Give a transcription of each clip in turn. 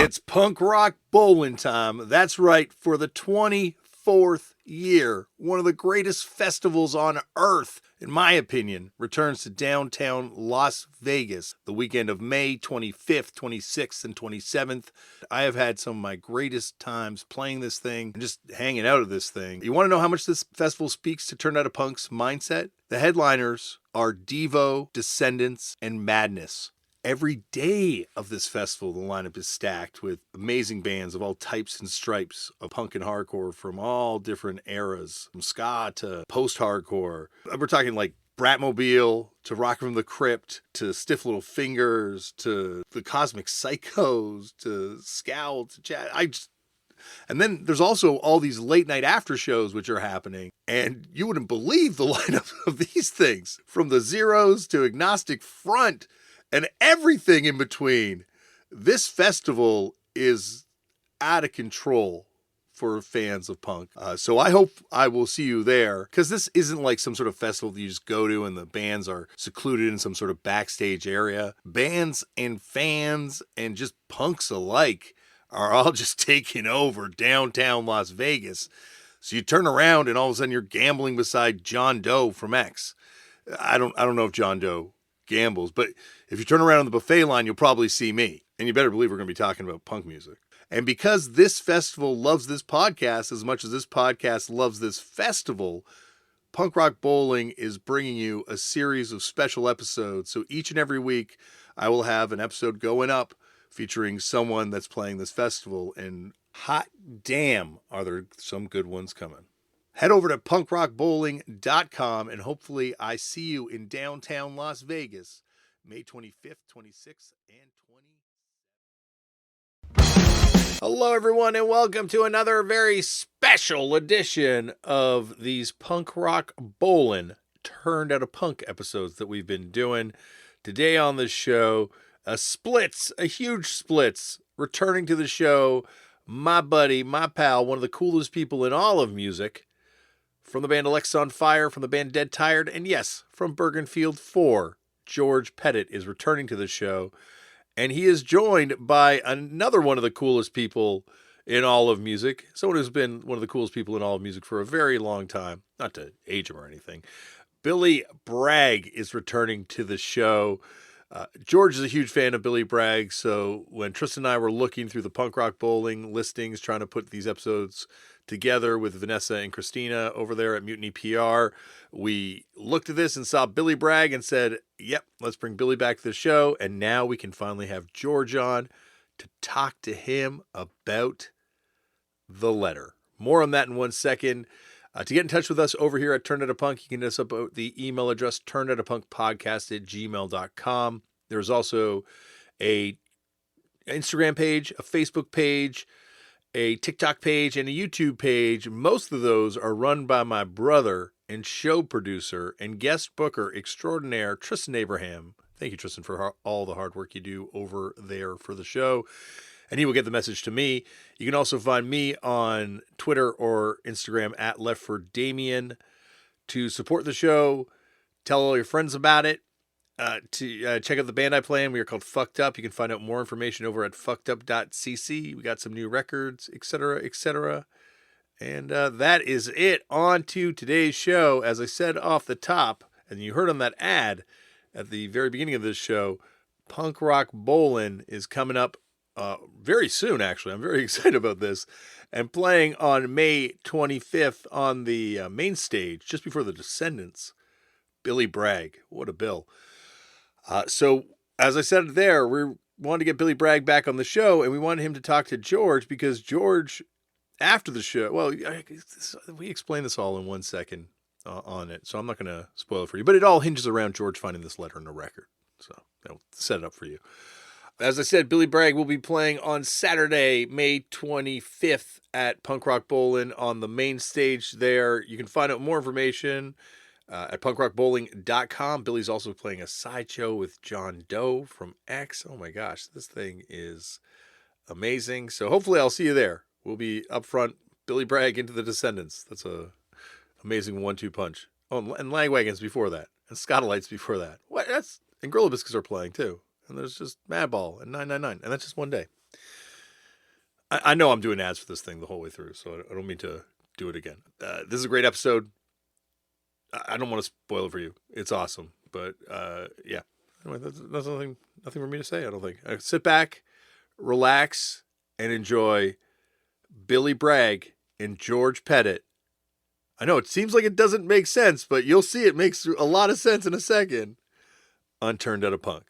It's punk rock bowling time. That's right, for the 24th year. One of the greatest festivals on earth, in my opinion, returns to downtown Las Vegas the weekend of May 25th, 26th, and 27th. I have had some of my greatest times playing this thing and just hanging out at this thing. You want to know how much this festival speaks to Turned Out a Punk's mindset? The headliners are Devo, Descendants, and Madness. Every day of this festival, the lineup is stacked with amazing bands of all types and stripes of punk and hardcore from all different eras, from ska to post-hardcore. We're talking like Bratmobile to Rock from the Crypt to Stiff Little Fingers to the Cosmic Psychos to Scowl to Chad. And then there's also all these late night after shows which are happening. And you wouldn't believe the lineup of these things, from the Zeros to Agnostic Front and everything in between. This festival is out of control for fans of punk. So I hope I will see you there, because this isn't like some sort of festival that you just go to and the bands are secluded in some sort of backstage area. Bands and fans and just punks alike are all just taking over downtown Las Vegas. So you turn around and all of a sudden you're gambling beside John Doe from X. I don't know if John Doe gambles, but if you turn around on the buffet line, you'll probably see me. And you better believe we're going to be talking about punk music. And because this festival loves this podcast as much as this podcast loves this festival, Punk Rock Bowling is bringing you a series of special episodes. So each and every week, I will have an episode going up featuring someone that's playing this festival. And hot damn, are there some good ones coming. Head over to punkrockbowling.com and hopefully I see you in downtown Las Vegas, May 25th, 26th, and 27th. Hello, everyone, and welcome to another very special edition of these Punk Rock Bowling Turned Out a Punk episodes that we've been doing. Today on the show, a huge splits, returning to the show, my buddy, my pal, one of the coolest people in all of music, from the band Alexisonfire, from the band Dead Tired, and yes, from Bergenfield 4, George Pettit is returning to the show, and he is joined by another one of the coolest people in all of music, someone who's been one of the coolest people in all of music for a very long time, not to age him or anything. Billy Bragg is returning to the show. George is a huge fan of Billy Bragg, so when Tristan and I were looking through the Punk Rock Bowling listings, trying to put these episodes together with Vanessa and Christina over there at Mutiny PR, we looked at this and saw Billy Bragg and said, yep, let's bring Billy back to the show. And now we can finally have George on to talk to him about the letter. More on that in 1 second. To get in touch with us over here at Turned Out a Punk, you can hit us up at the email address turnedoutapunkpodcast@gmail.com. There's also a Instagram page, a Facebook page, a TikTok page, and a YouTube page. Most of those are run by my brother and show producer and guest booker extraordinaire, Tristan Abraham. Thank you, Tristan, for all the hard work you do over there for the show. And he will get the message to me. You can also find me on Twitter or Instagram at Damian to support the show. Tell all your friends about it. To check out the band I play in. We are called Fucked Up. You can find out more information over at fuckedup.cc. We got some new records, etc., etc. And that is it. On to today's show. As I said off the top, and you heard on that ad at the very beginning of this show, Punk Rock Bowling is coming up very soon, actually. I'm very excited about this. And playing on May 25th on the main stage, just before the Descendants, Billy Bragg. What a bill. So, as I said there, we wanted to get Billy Bragg back on the show, and we wanted him to talk to George, because George, after the show, well, we explain this all in 1 second on it, so I'm not going to spoil it for you. But it all hinges around George finding this letter in the record. So, I'll set it up for you. As I said, Billy Bragg will be playing on Saturday, May 25th at Punk Rock Bowling on the main stage there. You can find out more information at punkrockbowling.com. Billy's also playing a sideshow with John Doe from X. Oh my gosh, this thing is amazing. So hopefully I'll see you there. We'll be up front. Billy Bragg into the Descendants. That's a amazing 1-2 punch. Oh, and Lagwagons before that. And Scotalites before that. And Gorilla Biscuits are playing too. And there's just Madball and 999. And that's just one day. I know I'm doing ads for this thing the whole way through, so I don't mean to do it again. This is a great episode. I don't want to spoil it for you. It's awesome, but yeah. Anyway, that's nothing for me to say. I don't think. Sit back, relax, and enjoy Billy Bragg and George Pettit. I know it seems like it doesn't make sense, but you'll see it makes a lot of sense in a second. Unturned Out of Punk.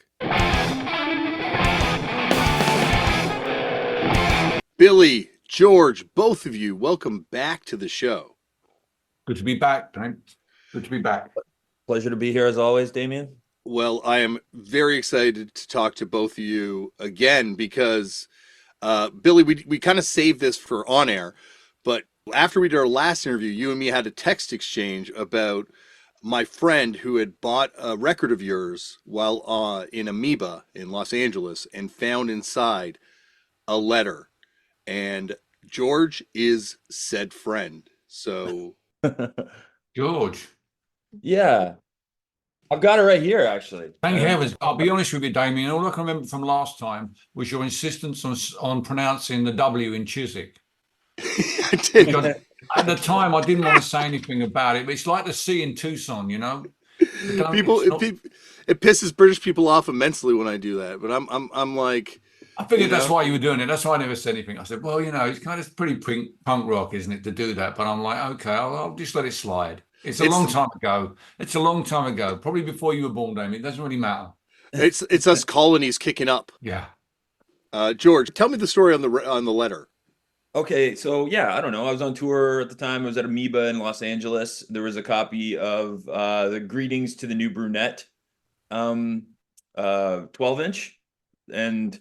Billy, George, both of you, welcome back to the show. Good to be back, thanks. Good to be back. Pleasure to be here as always, Damian. Well, I am very excited to talk to both of you again because, Billy, we kind of saved this for on air, but after we did our last interview, you and me had a text exchange about my friend who had bought a record of yours while in Amoeba in Los Angeles and found inside a letter. And George is said friend. So, George. Yeah, I've got it right here, actually. Thank heavens. I'll be honest with you, Damian. All I can remember from last time was your insistence on pronouncing the W in Chiswick. I did. Because at the time, I didn't want to say anything about it, but it's like the C in Tucson, you know. It pisses British people off immensely when I do that, but I'm like, I figured that's why you were doing it. That's why I never said anything. I said, well, it's kind of pretty punk rock, isn't it, to do that? But I'm like, okay, I'll just let it slide. It's a long time ago. It's a long time ago. Probably before you were born, Damien. It doesn't really matter. It's us colonies kicking up. Yeah. George, tell me the story on the letter. Okay, so yeah, I don't know. I was on tour at the time. I was at Amoeba in Los Angeles. There was a copy of the Greetings to the New Brunette 12-inch. And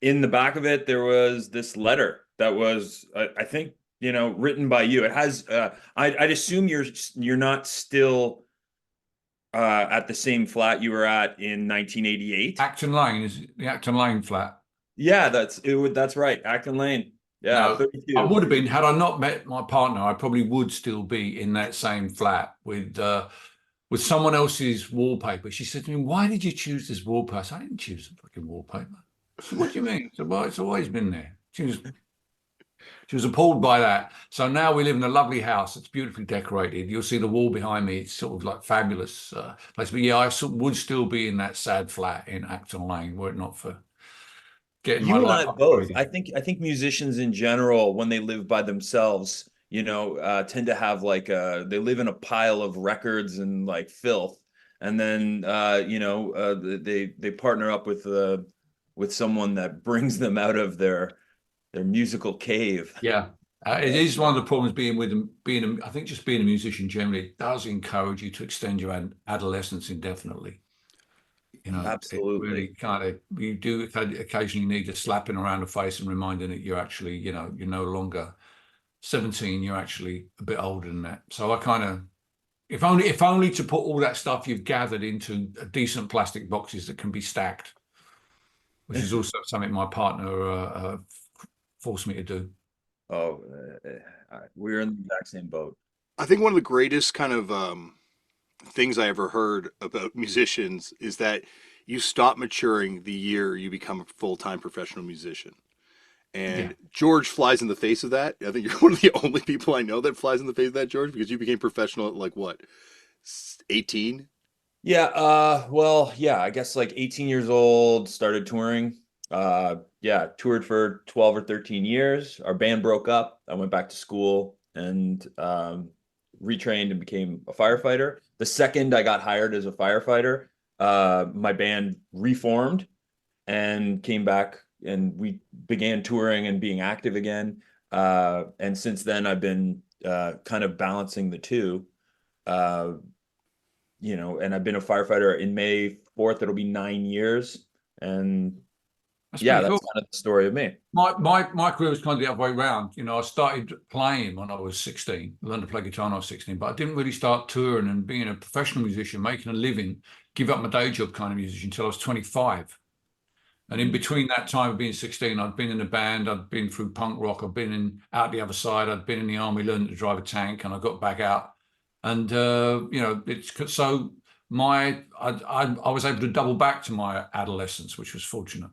in the back of it, there was this letter that was, I think, written by you. It has, I'd assume you're not still at the same flat you were at in 1988. Acton Lane is the Acton Lane flat. Yeah, that's right. Acton Lane. Yeah, no, 32. I would have been, had I not met my partner, I probably would still be in that same flat with someone else's wallpaper. She said to me, "Why did you choose this wallpaper?" I said, "I didn't choose the fucking wallpaper." So, "What do you mean?" I said, "Well, it's always been there." She was appalled by that. So now we live in a lovely house. It's beautifully decorated. You'll see the wall behind me. It's sort of like fabulous place. But yeah, I would still be in that sad flat in Acton Lane were it not for getting my life both. I think musicians in general, when they live by themselves, tend to have they live in a pile of records and like filth, and then they partner up with someone that brings them out of their musical cave. Yeah, it is one of the problems I think just being a musician generally does encourage you to extend your adolescence indefinitely. Absolutely. It really you do occasionally need a slapping around the face and reminding that you're actually, you're no longer 17, you're actually a bit older than that. So I kind of, if only to put all that stuff you've gathered into decent plastic boxes that can be stacked, which is also something my partner forced me to do. Oh, we're in the exact same boat. I think one of the greatest kind of things I ever heard about musicians is that you stop maturing the year you become a full-time professional musician. And yeah. George flies in the face of that. I think you're one of the only people I know that flies in the face of that, George, because you became professional at like what, 18? Yeah, I guess like 18 years old, started touring. Toured for 12 or 13 years. Our band broke up. I went back to school and retrained and became a firefighter. The second I got hired as a firefighter, my band reformed and came back, and we began touring and being active again. And since then, I've been kind of balancing the two. And I've been a firefighter. In May 4th, it'll be 9 years. And that's kind of the story of me. My career was kind of the other way around. I started playing when I was 16. I learned to play guitar when I was 16, but I didn't really start touring and being a professional musician, making a living, give up my day job kind of musician until I was 25. And in between that time of being 16, I'd been in a band, I'd been through punk rock, I'd been out the other side, I'd been in the army, learning to drive a tank, and I got back out. And it's so I was able to double back to my adolescence, which was fortunate.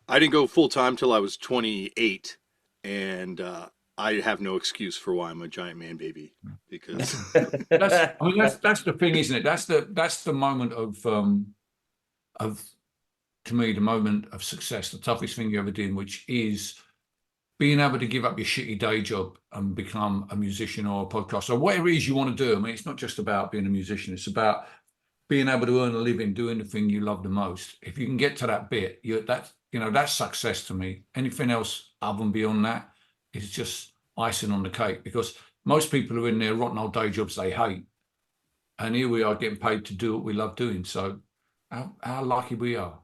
I didn't go full time till I was 28, and I have no excuse for why I'm a giant man baby because That's the thing, isn't it? That's the moment of to me the moment of success, the toughest thing you ever did, which is being able to give up your shitty day job and become a musician or a podcaster or whatever it is you want to do. I mean, it's not just about being a musician; it's about being able to earn a living doing the thing you love the most. If you can get to that bit, that's success to me. Anything else above and beyond that is just icing on the cake, because most people are in their rotten old day jobs they hate, and here we are getting paid to do what we love doing. So how lucky we are.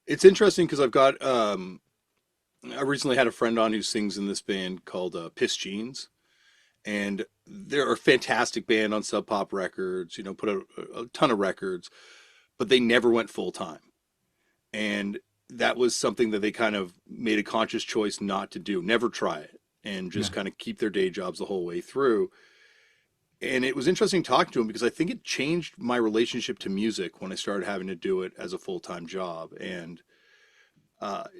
it's interesting because I've got I recently had a friend on who sings in this band called Piss Jeans, and they're a fantastic band on Sub Pop Records. Put out a ton of records, but they never went full time, and that was something that they kind of made a conscious choice not to do, never try it, and just kind of keep their day jobs the whole way through. And it was interesting talking to him because I think it changed my relationship to music when I started having to do it as a full-time job. And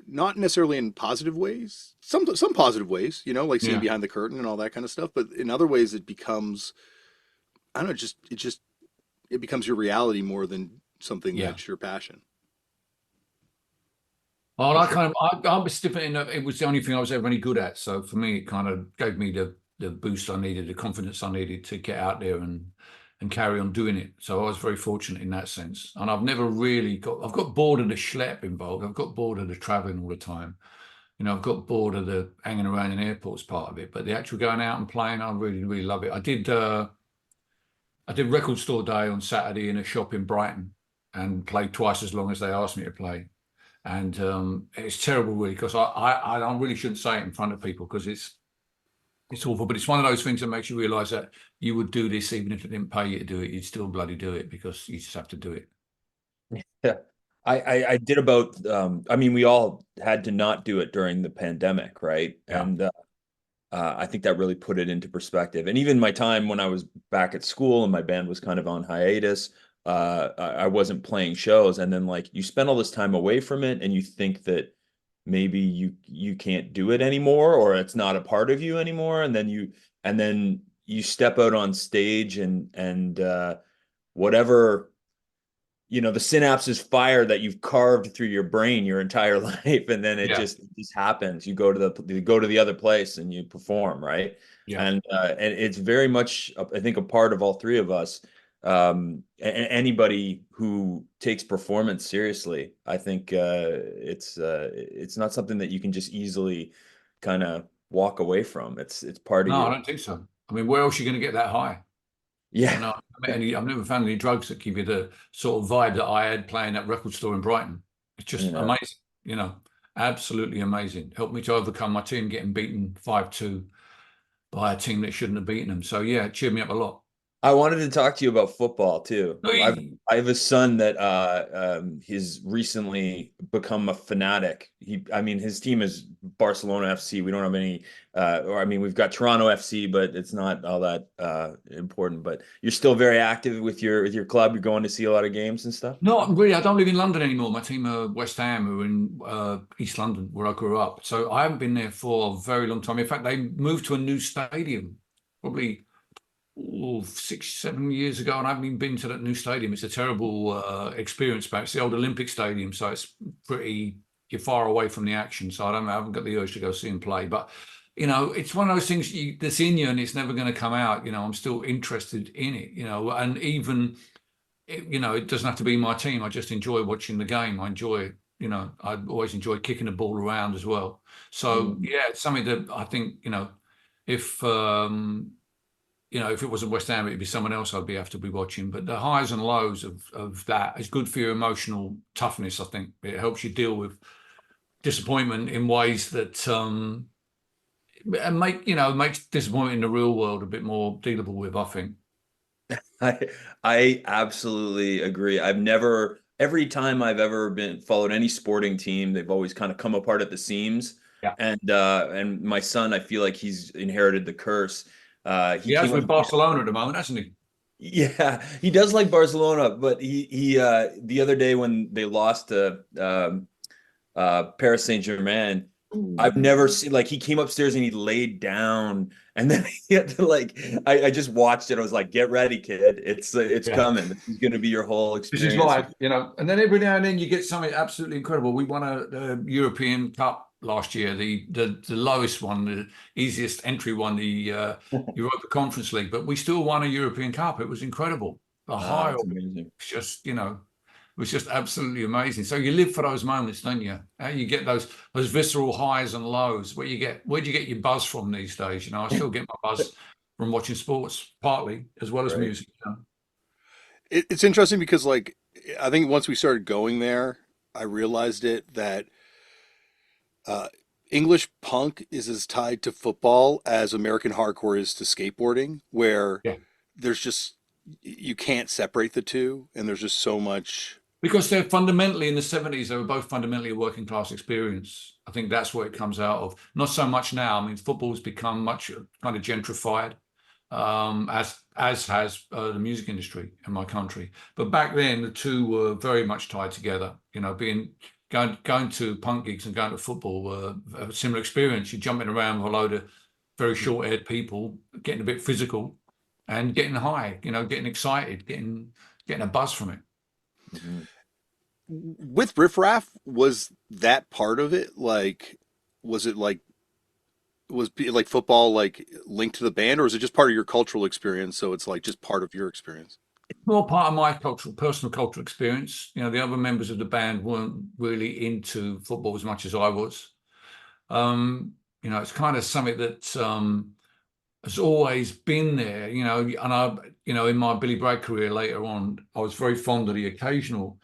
not necessarily in positive ways, some positive ways, like seeing behind the curtain and all that kind of stuff. But in other ways, it becomes, I don't know, it becomes your reality more than something that's your passion. Well, I was different in that it was the only thing I was ever any good at. So for me, it kind of gave me the boost I needed, the confidence I needed to get out there and carry on doing it. So I was very fortunate in that sense. And I've never really I've got bored of the schlep involved. I've got bored of the traveling all the time. I've got bored of the hanging around in airports part of it. But the actual going out and playing, I really, really love it. I did record store day on Saturday in a shop in Brighton and played twice as long as they asked me to play. And it's terrible, really, because I really shouldn't say it in front of people because it's awful. But it's one of those things that makes you realise that you would do this even if it didn't pay you to do it. You'd still bloody do it because you just have to do it. Yeah. I did about, we all had to not do it during the pandemic, right? Yeah. And I think that really put it into perspective. And even my time when I was back at school and my band was kind of on hiatus, I wasn't playing shows. And then like you spend all this time away from it and you think that maybe you can't do it anymore or it's not a part of you anymore. And then you step out on stage and whatever, the synapses fire that you've carved through your brain your entire life. And then it just happens. You go to the other place and you perform. Right. Yeah. And it's very much, I think, a part of all three of us. Anybody who takes performance seriously, I think it's not something that you can just easily kind of walk away from. It's part of you. No, I don't think so. I mean, where else are you going to get that high? Yeah. I've never found any drugs that give you the sort of vibe that I had playing that record store in Brighton. It's just amazing, absolutely amazing. Helped me to overcome my team getting beaten 5-2 by a team that shouldn't have beaten them. So yeah, it cheered me up a lot. I wanted to talk to you about football too. I have a son that has recently become a fanatic. His team is Barcelona FC. We don't have any, we've got Toronto FC, but it's not all that important. But you're still very active with your club. You're going to see a lot of games and stuff. No, really, I don't live in London anymore. My team are West Ham, who are in East London, where I grew up. So I haven't been there for a very long time. In fact, they moved to a new stadium, probably 6-7 years ago, and I haven't even been to that new stadium. It's a terrible experience, but it's the old Olympic Stadium, so it's you're far away from the action, so I haven't got the urge to go see him play. But it's one of those things that's in you and it's never going to come out. I'm still interested in it, and even it doesn't have to be my team. I just enjoy watching the game. I enjoy I always enjoy kicking the ball around as well. So yeah, it's something that I think if it wasn't West Ham, it'd be someone else I'd have to be watching. But the highs and lows of that is good for your emotional toughness. I think it helps you deal with disappointment in ways that makes disappointment in the real world a bit more dealable with, I think. I absolutely agree. Every time I've ever followed any sporting team, they've always kind of come apart at the seams. Yeah. And my son, I feel like he's inherited the curse. He has with Barcelona at the moment, hasn't he? Yeah, he does like Barcelona, but he the other day when they lost to Paris Saint-Germain. I've never seen, like, he came upstairs and he laid down, and then he had to, like, I just watched it. I was like, get ready, kid. It's Yeah. coming. This is going to be your whole This experience. is life, you know. And then every now and then you get something absolutely incredible. We won a European Cup last year, the lowest one, the easiest entry one, the Europa Conference League, but we still won a European Cup. It was incredible. The high, That's amazing. it's just, you know, it was just absolutely amazing. So you live for those moments, don't you? You get those visceral highs and lows. Where do you get your buzz from these days? You know, I still get my buzz from watching sports, partly as well as Right. music. You know? It's interesting because, like, I think once we started going there, I realized that English punk is as tied to football as American hardcore is to skateboarding, where Yeah. there's just, you can't separate the two, and there's just so much. Because they're fundamentally, in the 70s, they were both fundamentally a working class experience. I think that's where it comes out of. Not so much now. I mean, football's become much kind of gentrified, as has the music industry in my country. But back then, the two were very much tied together. You know, going to punk gigs and going to football were a similar experience. You're jumping around with a load of very short-haired people, getting a bit physical, and getting high. You know, getting excited, getting a buzz from it. Mhm. With Riff Raff, was that part of it? Like, was it like, like football like linked to the band, or is it just part of your cultural experience? So it's like just part of your experience. More part of my personal cultural experience. You know, the other members of the band weren't really into football as much as I was. You know, it's kind of something that has always been there. You know, and in my Billy Bragg career later on, I was very fond of the occasional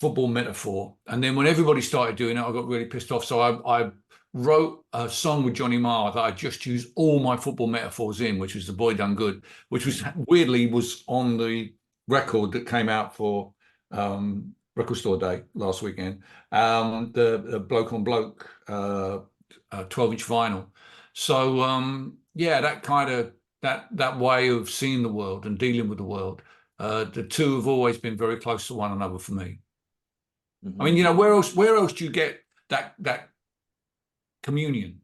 football metaphor. And then when everybody started doing it, I got really pissed off. So I wrote a song with Johnny Marr that I just used all my football metaphors in, which was The Boy Done Good, which was weirdly was on the record that came out for Record Store Day last weekend. The Bloke on Bloke 12-inch vinyl. So yeah, that kind of that way of seeing the world and dealing with the world. The two have always been very close to one another for me. I mean, you know, where else do you get that communion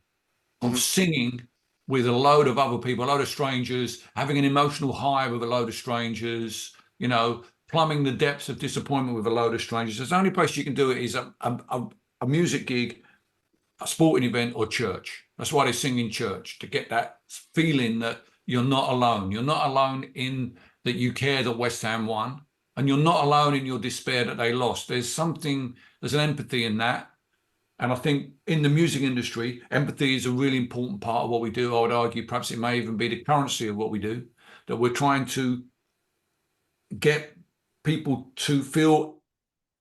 of singing with a load of other people, a load of strangers, having an emotional high with a load of strangers, you know, plumbing the depths of disappointment with a load of strangers? There's the only place you can do it is a music gig, a sporting event, or church. That's why they sing in church, to get that feeling that you're not alone. You're not alone in that you care that West Ham won. And you're not alone in your despair that they lost. There's an empathy in that. And I think in the music industry, empathy is a really important part of what we do. I would argue perhaps it may even be the currency of what we do, that we're trying to get people to feel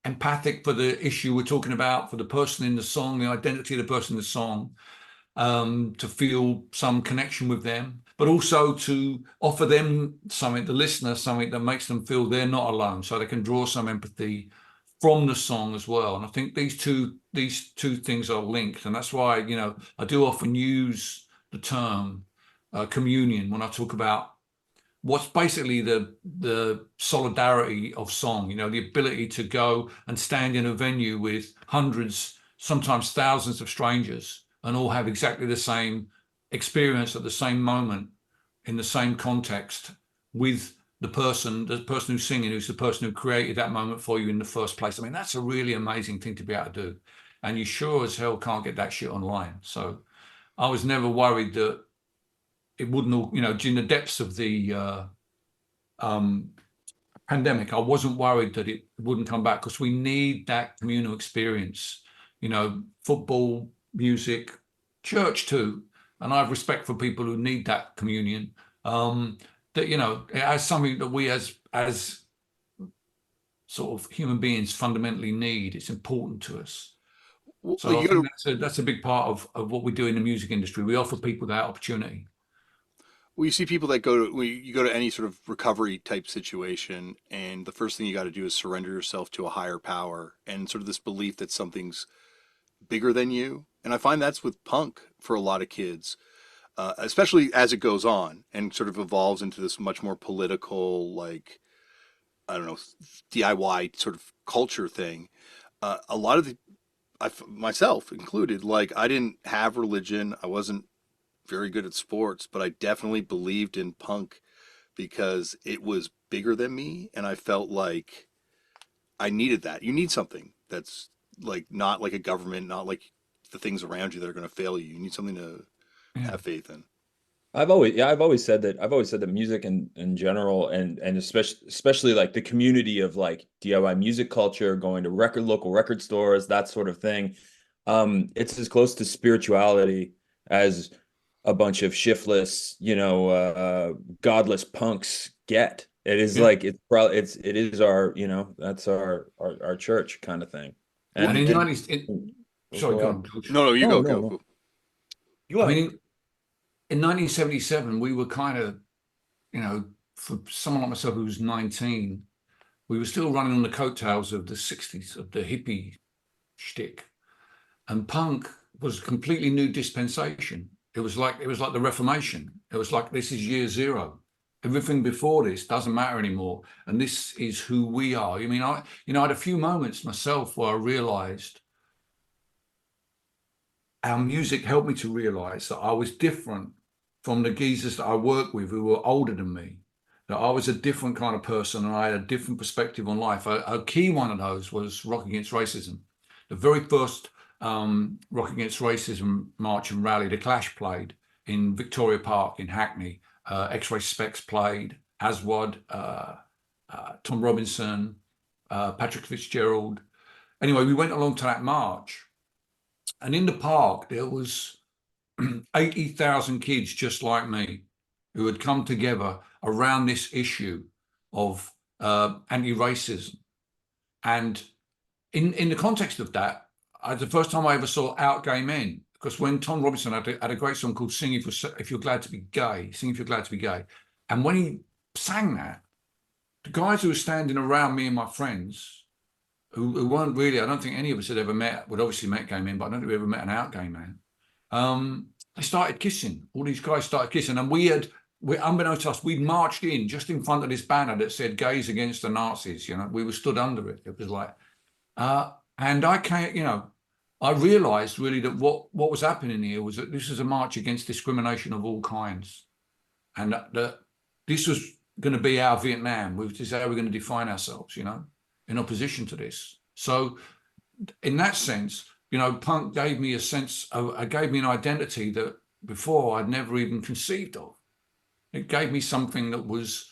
empathic for the issue we're talking about, for the person in the song, the identity of the person in the song, to feel some connection with them, but also to offer them something, the listener, something that makes them feel they're not alone, so they can draw some empathy from the song as well. And I think these two things are linked, and that's why, you know, I do often use the term communion when I talk about what's basically the solidarity of song. You know, the ability to go and stand in a venue with hundreds, sometimes thousands of strangers, and all have exactly the same experience at the same moment in the same context with the person who's singing, who's the person who created that moment for you in the first place. I mean, that's a really amazing thing to be able to do. And you sure as hell can't get that shit online. So I was never worried that it wouldn't all, you know, during the depths of the pandemic, I wasn't worried that it wouldn't come back, because we need that communal experience, you know, football, music, church too. And I have respect for people who need that communion. That, you know, as something that we as sort of human beings fundamentally need. It's important to us. So I think that's a big part of what we do in the music industry. We offer people that opportunity. Well, you see people that you go to any sort of recovery type situation, and the first thing you got to do is surrender yourself to a higher power, and sort of this belief that something's bigger than you. And I find that's with punk for a lot of kids, especially as it goes on and sort of evolves into this much more political, like, I don't know, DIY sort of culture thing. A lot of the myself included, like I didn't have religion. I wasn't very good at sports, but I definitely believed in punk because it was bigger than me, and I felt like I needed that. You need something that's like not like a government, not like the things around you that are going to fail you. You need something to Yeah. have faith in. I've always said that music in general and especially like the community of like DIY music culture, going to local record stores, that sort of thing. It's as close to spirituality as a bunch of shiftless, godless punks get. It is Yeah. like it is our, that's our church kind of thing. And in And 90s, sorry, go on, George. No, you No, go, no, go. no. You I are. mean, in 1977, we were kind of, for someone like myself who was 19, we were still running on the coattails of the 60s, of the hippie shtick. And punk was a completely new dispensation. It was like the Reformation. It was like, this is year zero. Everything before this doesn't matter anymore. And this is who we are. I mean, I had a few moments myself where I realized our music helped me to realize that I was different from the geezers that I worked with who were older than me, that I was a different kind of person and I had a different perspective on life. A key one of those was Rock Against Racism. The very first Rock Against Racism march and rally, The Clash played in Victoria Park in Hackney. X-Ray Specs played, Aswad, Tom Robinson, Patrick Fitzgerald. Anyway, we went along to that march. And in the park, there was 80,000 kids just like me who had come together around this issue of anti-racism. And in the context of that, the first time I ever saw out gay men, because when Tom Robinson had a great song called Sing If You're Glad to Be Gay, Sing If You're Glad to Be Gay. And when he sang that, the guys who were standing around me and my friends, who weren't really, I don't think any of us had ever would obviously met gay men, but I don't think we ever met an out gay man. They started kissing. All these guys started kissing. And unbeknownst to us, we'd marched in just in front of this banner that said gays against the Nazis. We were stood under it. It was like, and I can't, I realized really that what was happening here was that this was a march against discrimination of all kinds. And that this was going to be our Vietnam, which is how we're going to define ourselves, in opposition to this. So in that sense, punk gave me gave me an identity that before I'd never even conceived of. It gave me something that was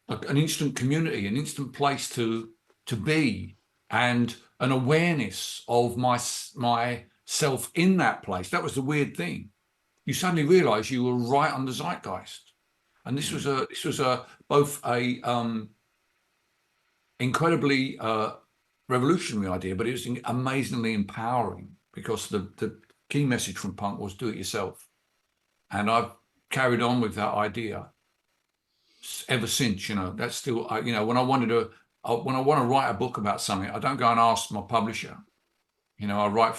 like an instant community, an instant place to be, and an awareness of myself in that place. That was the weird thing. You suddenly realize you were right on the zeitgeist. And this was both a incredibly revolutionary idea, but it was amazingly empowering because the key message from punk was do it yourself. And I've carried on with that idea ever since. That's still, when I want to write a book about something, I don't go and ask my publisher. I write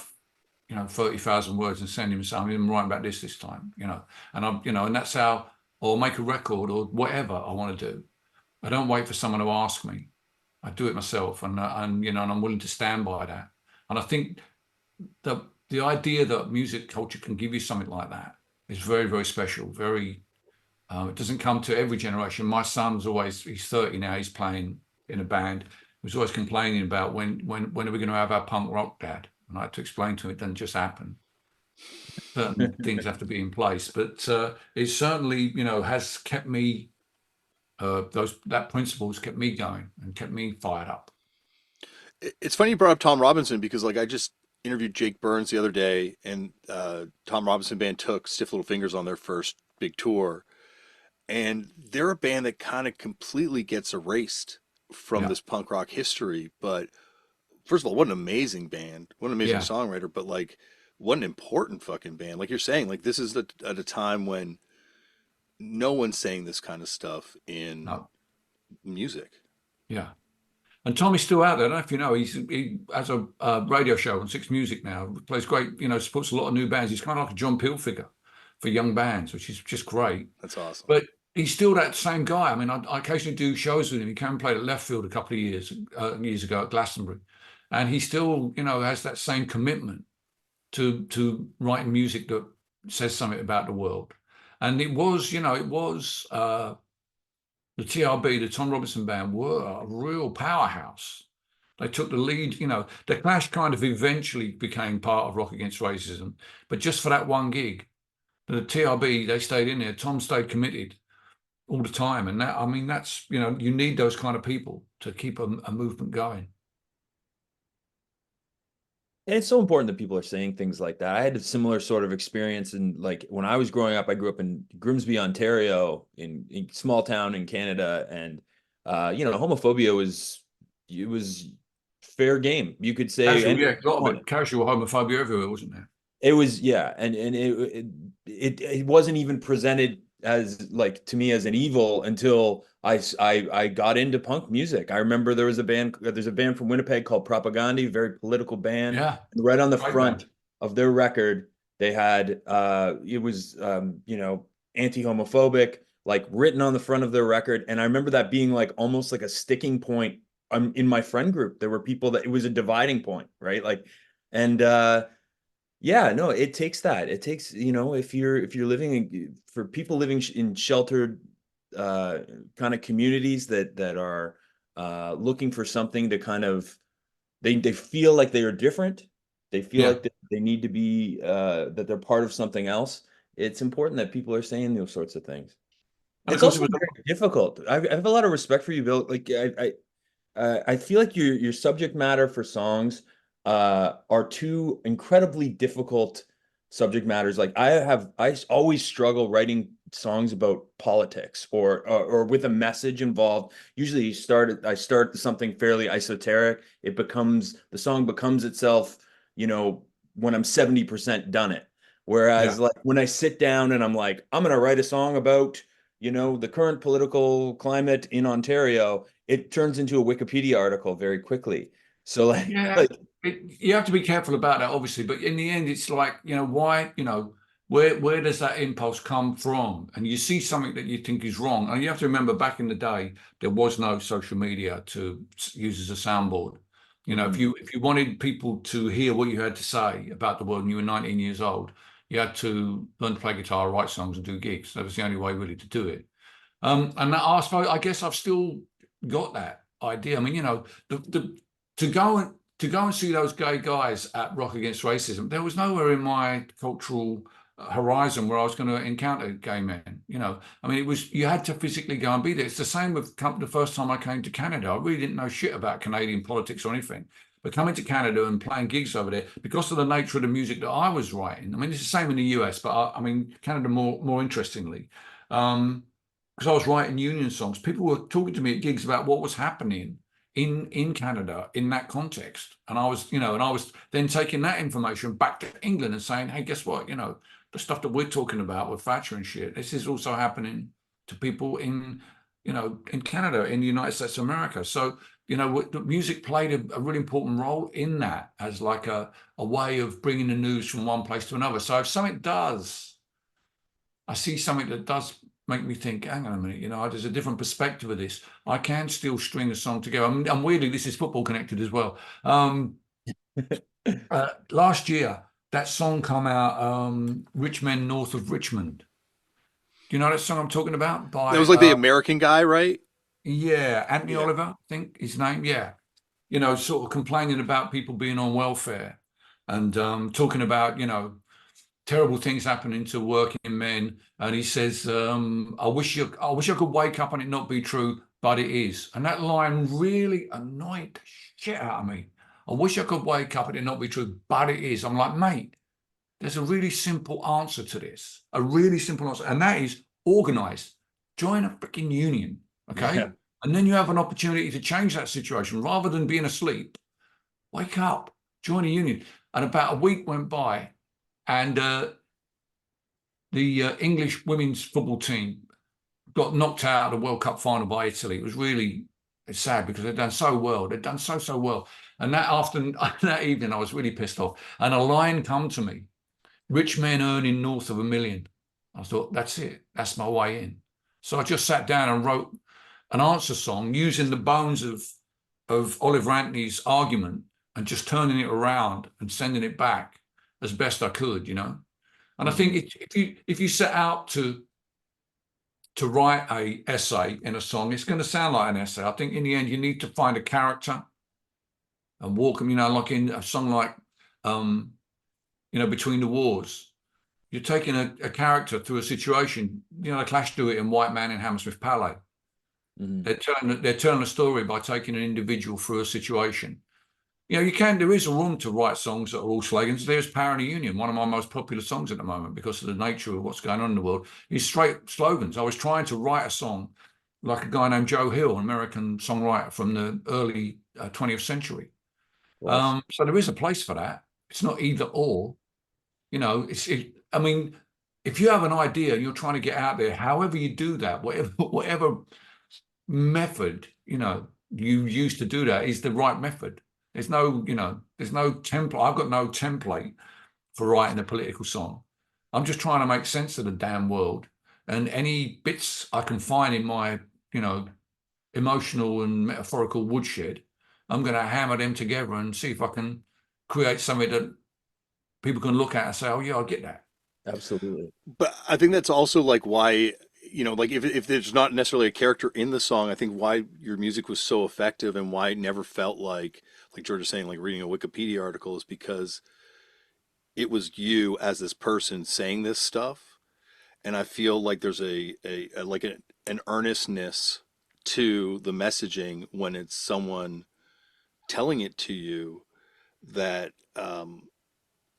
30,000 words and send him something. I'm writing about this time, and that's how, or make a record or whatever I want to do. I don't wait for someone to ask me. I do it myself, and I'm willing to stand by that. And I think the idea that music culture can give you something like that is very, very special. Very, it doesn't come to every generation. My son's he's 30 now. He's playing in a band. He was always complaining about when are we going to have our punk rock, Dad? And I had to explain to him it doesn't just happen. Certain things have to be in place, but it certainly, has kept me. That principle has kept me going and kept me fired up. It's funny you brought up Tom Robinson because I just interviewed Jake Burns the other day, and Tom Robinson band took Stiff Little Fingers on their first big tour, and they're a band that kind of completely gets erased from this punk rock history. But first of all, what an amazing band, what an amazing songwriter, but what an important fucking band. Like you're saying, this is at a time when no one's saying this kind of stuff in music. Yeah. And Tommy's still out there. I don't know if you know, he has a radio show on Six Music now. Plays great, supports a lot of new bands. He's kind of like a John Peel figure for young bands, which is just great. That's awesome. But he's still that same guy. I mean, I occasionally do shows with him. He came and played at Left Field a couple of years ago at Glastonbury. and he still, you know, has that same commitment to writing music that says something about the world. And it was, you know, the TRB, the Tom Robinson Band, were a real powerhouse. They took the lead, you know. The Clash kind of eventually became part of Rock Against Racism, but just for that one gig, the TRB, they stayed in there. Tom stayed committed all the time. And that, I mean, that's, you know, you need those kind of people to keep a movement going. And it's so important that people are saying things like that. I had a similar sort of experience in, like, when I was growing up, I grew up in Grimsby, Ontario, in small town in Canada. And, you know, homophobia was fair game. You could say, Casual, yeah, a lot of it, casual homophobia everywhere, wasn't there? it was, yeah. And it wasn't even presented as, like, to me as an evil until I got into punk music. I remember there's a band from Winnipeg called Propaganda, very political band. Yeah. And right on the Great front band. of their record, they had it was you know, anti-homophobic, like, written on the front of their record. And I remember that being like almost like a sticking point in my friend group. There were people that it was a dividing point, right? Like, and yeah, no, it takes that. It takes, you know, if you're for people living in sheltered kind of communities that are looking for something to kind of, they feel like they are different. They feel like they need to be that they're part of something else. It's important that people are saying those sorts of things. And It's of course, also very difficult. I have a lot of respect for you, Bill. Like, I feel like your subject matter for songs are two incredibly difficult subject matters. Like, I always struggle writing songs about politics or with a message involved. Usually I start something fairly esoteric. The song becomes itself, you know, when I'm 70% done it. Whereas, like, when I sit down and I'm like, I'm gonna write a song about, you know, the current political climate in Ontario, it turns into a Wikipedia article very quickly. So, like, yeah, you have to be careful about that, obviously. But in the end, it's like, you know, why, you know, where does that impulse come from? And you see something that you think is wrong. And you have to remember, back in the day, there was no social media to use as a soundboard. You know, if you wanted people to hear what you had to say about the world and you were 19 years old, you had to learn to play guitar, write songs, and do gigs. That was the only way really to do it. And that, I guess I've still got that idea. I mean, you know, to go and see those gay guys at Rock Against Racism, there was nowhere in my cultural horizon where I was going to encounter gay men. You know, I mean, you had to physically go and be there. It's the same with the first time I came to Canada. I really didn't know shit about Canadian politics or anything. But coming to Canada and playing gigs over there, because of the nature of the music that I was writing, I mean, it's the same in the US, but I mean, Canada more interestingly, because I was writing union songs. People were talking to me at gigs about what was happening in Canada in that context. And I was, you know, and I was then taking that information back to England and saying, hey, guess what? You know, the stuff that we're talking about with Thatcher and shit, this is also happening to people in, you know, in Canada, in the United States of America. So, you know, the music played a really important role in that as like a way of bringing the news from one place to another. So if I see something that does make me think, hang on a minute, you know, there's a different perspective of this. I can still string a song together. And weirdly, this is football connected as well. Last year, that song come out, Rich Men North of Richmond. Do you know that song I'm talking about? That was like the American guy, right? Yeah, Anthony Oliver, I think his name. Yeah. You know, sort of complaining about people being on welfare and talking about, you know, terrible things happening to working men. And he says, I wish I could wake up and it not be true, but it is. And that line really annoyed the shit out of me. I wish I could wake up and it not be true, but it is. I'm like, mate, there's a really simple answer to this. A really simple answer. And that is organize. Join a freaking union. Okay. Yeah. And then you have an opportunity to change that situation rather than being asleep. Wake up, join a union. And about a week went by, and the English women's football team got knocked out of the World Cup final by Italy. It was really sad because they'd done so well. They'd done so well. And that evening, I was really pissed off. And a line come to me, rich men earning north of $1 million. I thought, that's it. That's my way in. So I just sat down and wrote an answer song using the bones of Oliver Anthony's argument and just turning it around and sending it back as best I could, you know. And I think if you set out to write a essay in a song, it's going to sound like an essay. I think in the end you need to find a character and walk them, you know, like in a song like, you know, Between the Wars. You're taking a character through a situation. You know, the Clash do it in White Man in Hammersmith Palais. They're telling a story by taking an individual through a situation. You know, there is a room to write songs that are all slogans. There's Power in the Union, one of my most popular songs at the moment because of the nature of what's going on in the world. Is straight slogans. I was trying to write a song like a guy named Joe Hill, an American songwriter from the early 20th century. Wow. So there is a place for that. It's not either or. You know, I mean, if you have an idea and you're trying to get out there, however you do that, whatever method, you know, you use to do that is the right method. There's no, you know, there's no template. I've got no template for writing a political song. I'm just trying to make sense of the damn world. And any bits I can find in my, you know, emotional and metaphorical woodshed, I'm going to hammer them together and see if I can create something that people can look at and say, oh, yeah, I get that. Absolutely. But I think that's also like why, you know, like if there's not necessarily a character in the song, I think why your music was so effective and why it never felt like George is saying, like reading a Wikipedia article, is because it was you as this person saying this stuff. And I feel like there's an earnestness to the messaging when it's someone telling it to you that, and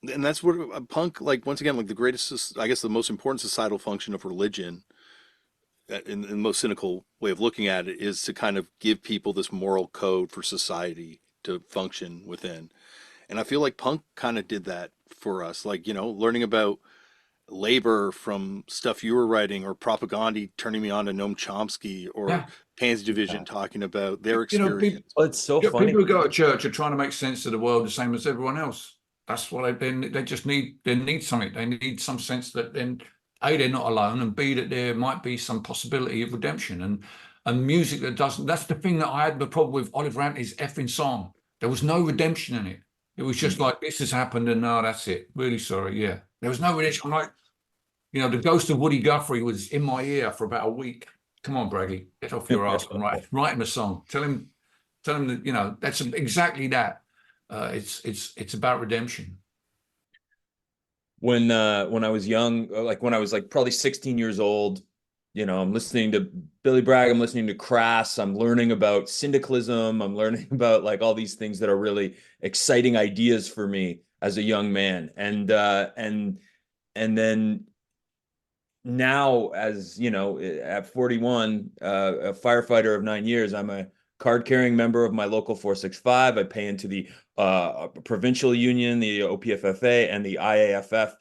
that's what a punk, like, once again, like the greatest, I guess the most important societal function of religion, in the most cynical way of looking at it, is to kind of give people this moral code for society to function within. And I feel like punk kind of did that for us, like, you know, learning about labor from stuff you were writing, or Propaganda turning me on to Noam Chomsky, or Yeah. Pansy Division talking about their You know, experience. Well, it's so funny. People who go to church are trying to make sense of the world the same as everyone else. That's what they just need. They need something. They need some sense that then A, they're not alone, and B, that there might be some possibility of redemption. And music that doesn't. That's the thing that I had the problem with Oliver Anthony's effing song. There was no redemption in it. It was just like, this has happened and no, that's it. Really sorry. Yeah, there was no redemption. I'm like, you know, the ghost of Woody Guthrie was in my ear for about a week. Come on, Braggy, get off your ass and write him a song. Tell him that, you know, that's exactly that. It's about redemption. When I was young, like when I was like probably 16 years old, you know, I'm listening to Billy Bragg, I'm listening to Crass, I'm learning about syndicalism, I'm learning about like all these things that are really exciting ideas for me as a young man. And then now, as you know, at 41, a firefighter of 9 years, I'm a card-carrying member of my local 465. I pay into the provincial union, the OPFFA, and the IAFF,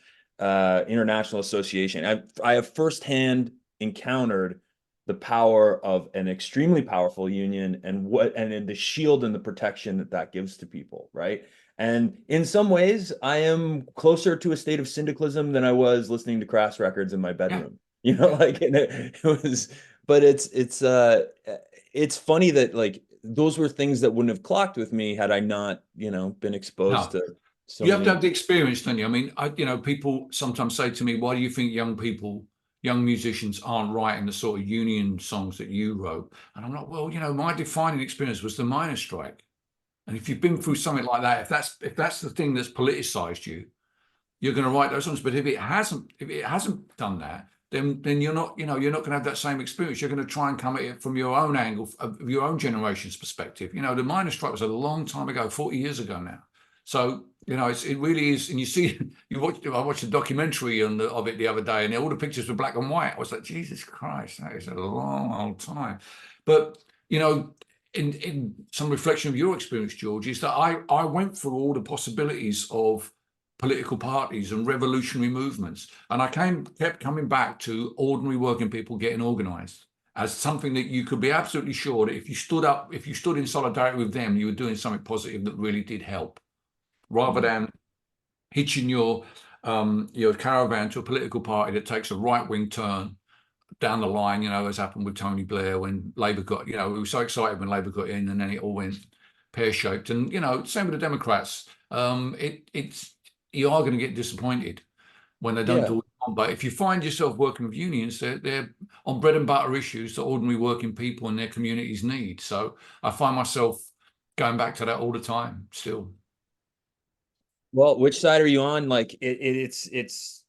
International Association. I have firsthand encountered the power of an extremely powerful union and the shield and the protection that gives to people, right? And in some ways, I am closer to a state of syndicalism than I was listening to Crass records in my bedroom. Yeah. You know, like it was, but it's funny that like those were things that wouldn't have clocked with me had I not, you know, been exposed to. So you have to have the experience, don't you? I mean, you know, people sometimes say to me, "Why do you think young musicians aren't writing the sort of union songs that you wrote?" And I'm like, well, you know, my defining experience was the miners' strike. And if you've been through something like that, if that's the thing that's politicized you, you're going to write those songs. But if it hasn't done that, then you're not going to have that same experience. You're going to try and come at it from your own angle, of your own generation's perspective. You know, the miners' strike was a long time ago, 40 years ago now. So, you know, it really is. And you see, I watched a documentary of it the other day, and all the pictures were black and white. I was like, Jesus Christ, that is a long old time. But, you know, in some reflection of your experience, George, is that I went through all the possibilities of political parties and revolutionary movements, and I kept coming back to ordinary working people getting organized as something that you could be absolutely sure that if you stood in solidarity with them, you were doing something positive that really did help, rather than hitching your caravan to a political party that takes a right-wing turn down the line, you know, as happened with Tony Blair when Labour got, you know, we were so excited when Labour got in, and then it all went pear-shaped. And, same with the Democrats. It's you are going to get disappointed when they don't Yeah. do what you want. But if you find yourself working with unions, they're on bread and butter issues that ordinary working people in their communities need. So I find myself going back to that all the time still. Well, which side are you on? Like it's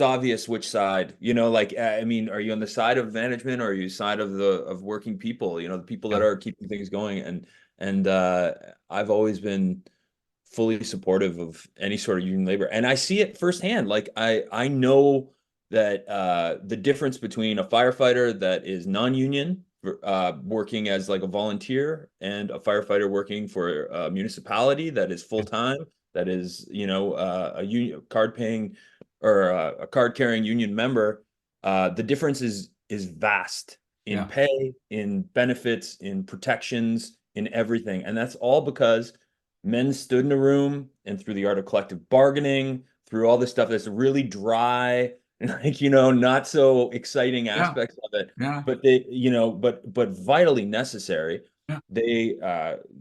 obvious which side, like, I mean, are you on the side of management, or are you side of of working people, the people that Yeah. are keeping things going? And I've always been fully supportive of any sort of union labor. And I see it firsthand. Like I know that the difference between a firefighter that is non-union, working as like a volunteer, and a firefighter working for a municipality that is full-time, that is, a union card paying, or a card carrying union member, the difference is vast in Yeah. pay, in benefits, in protections, in everything. And that's all because men stood in a room, and through the art of collective bargaining, through all this stuff that's really dry and, like, not so exciting aspects of it, Yeah. but they, but vitally necessary. Yeah.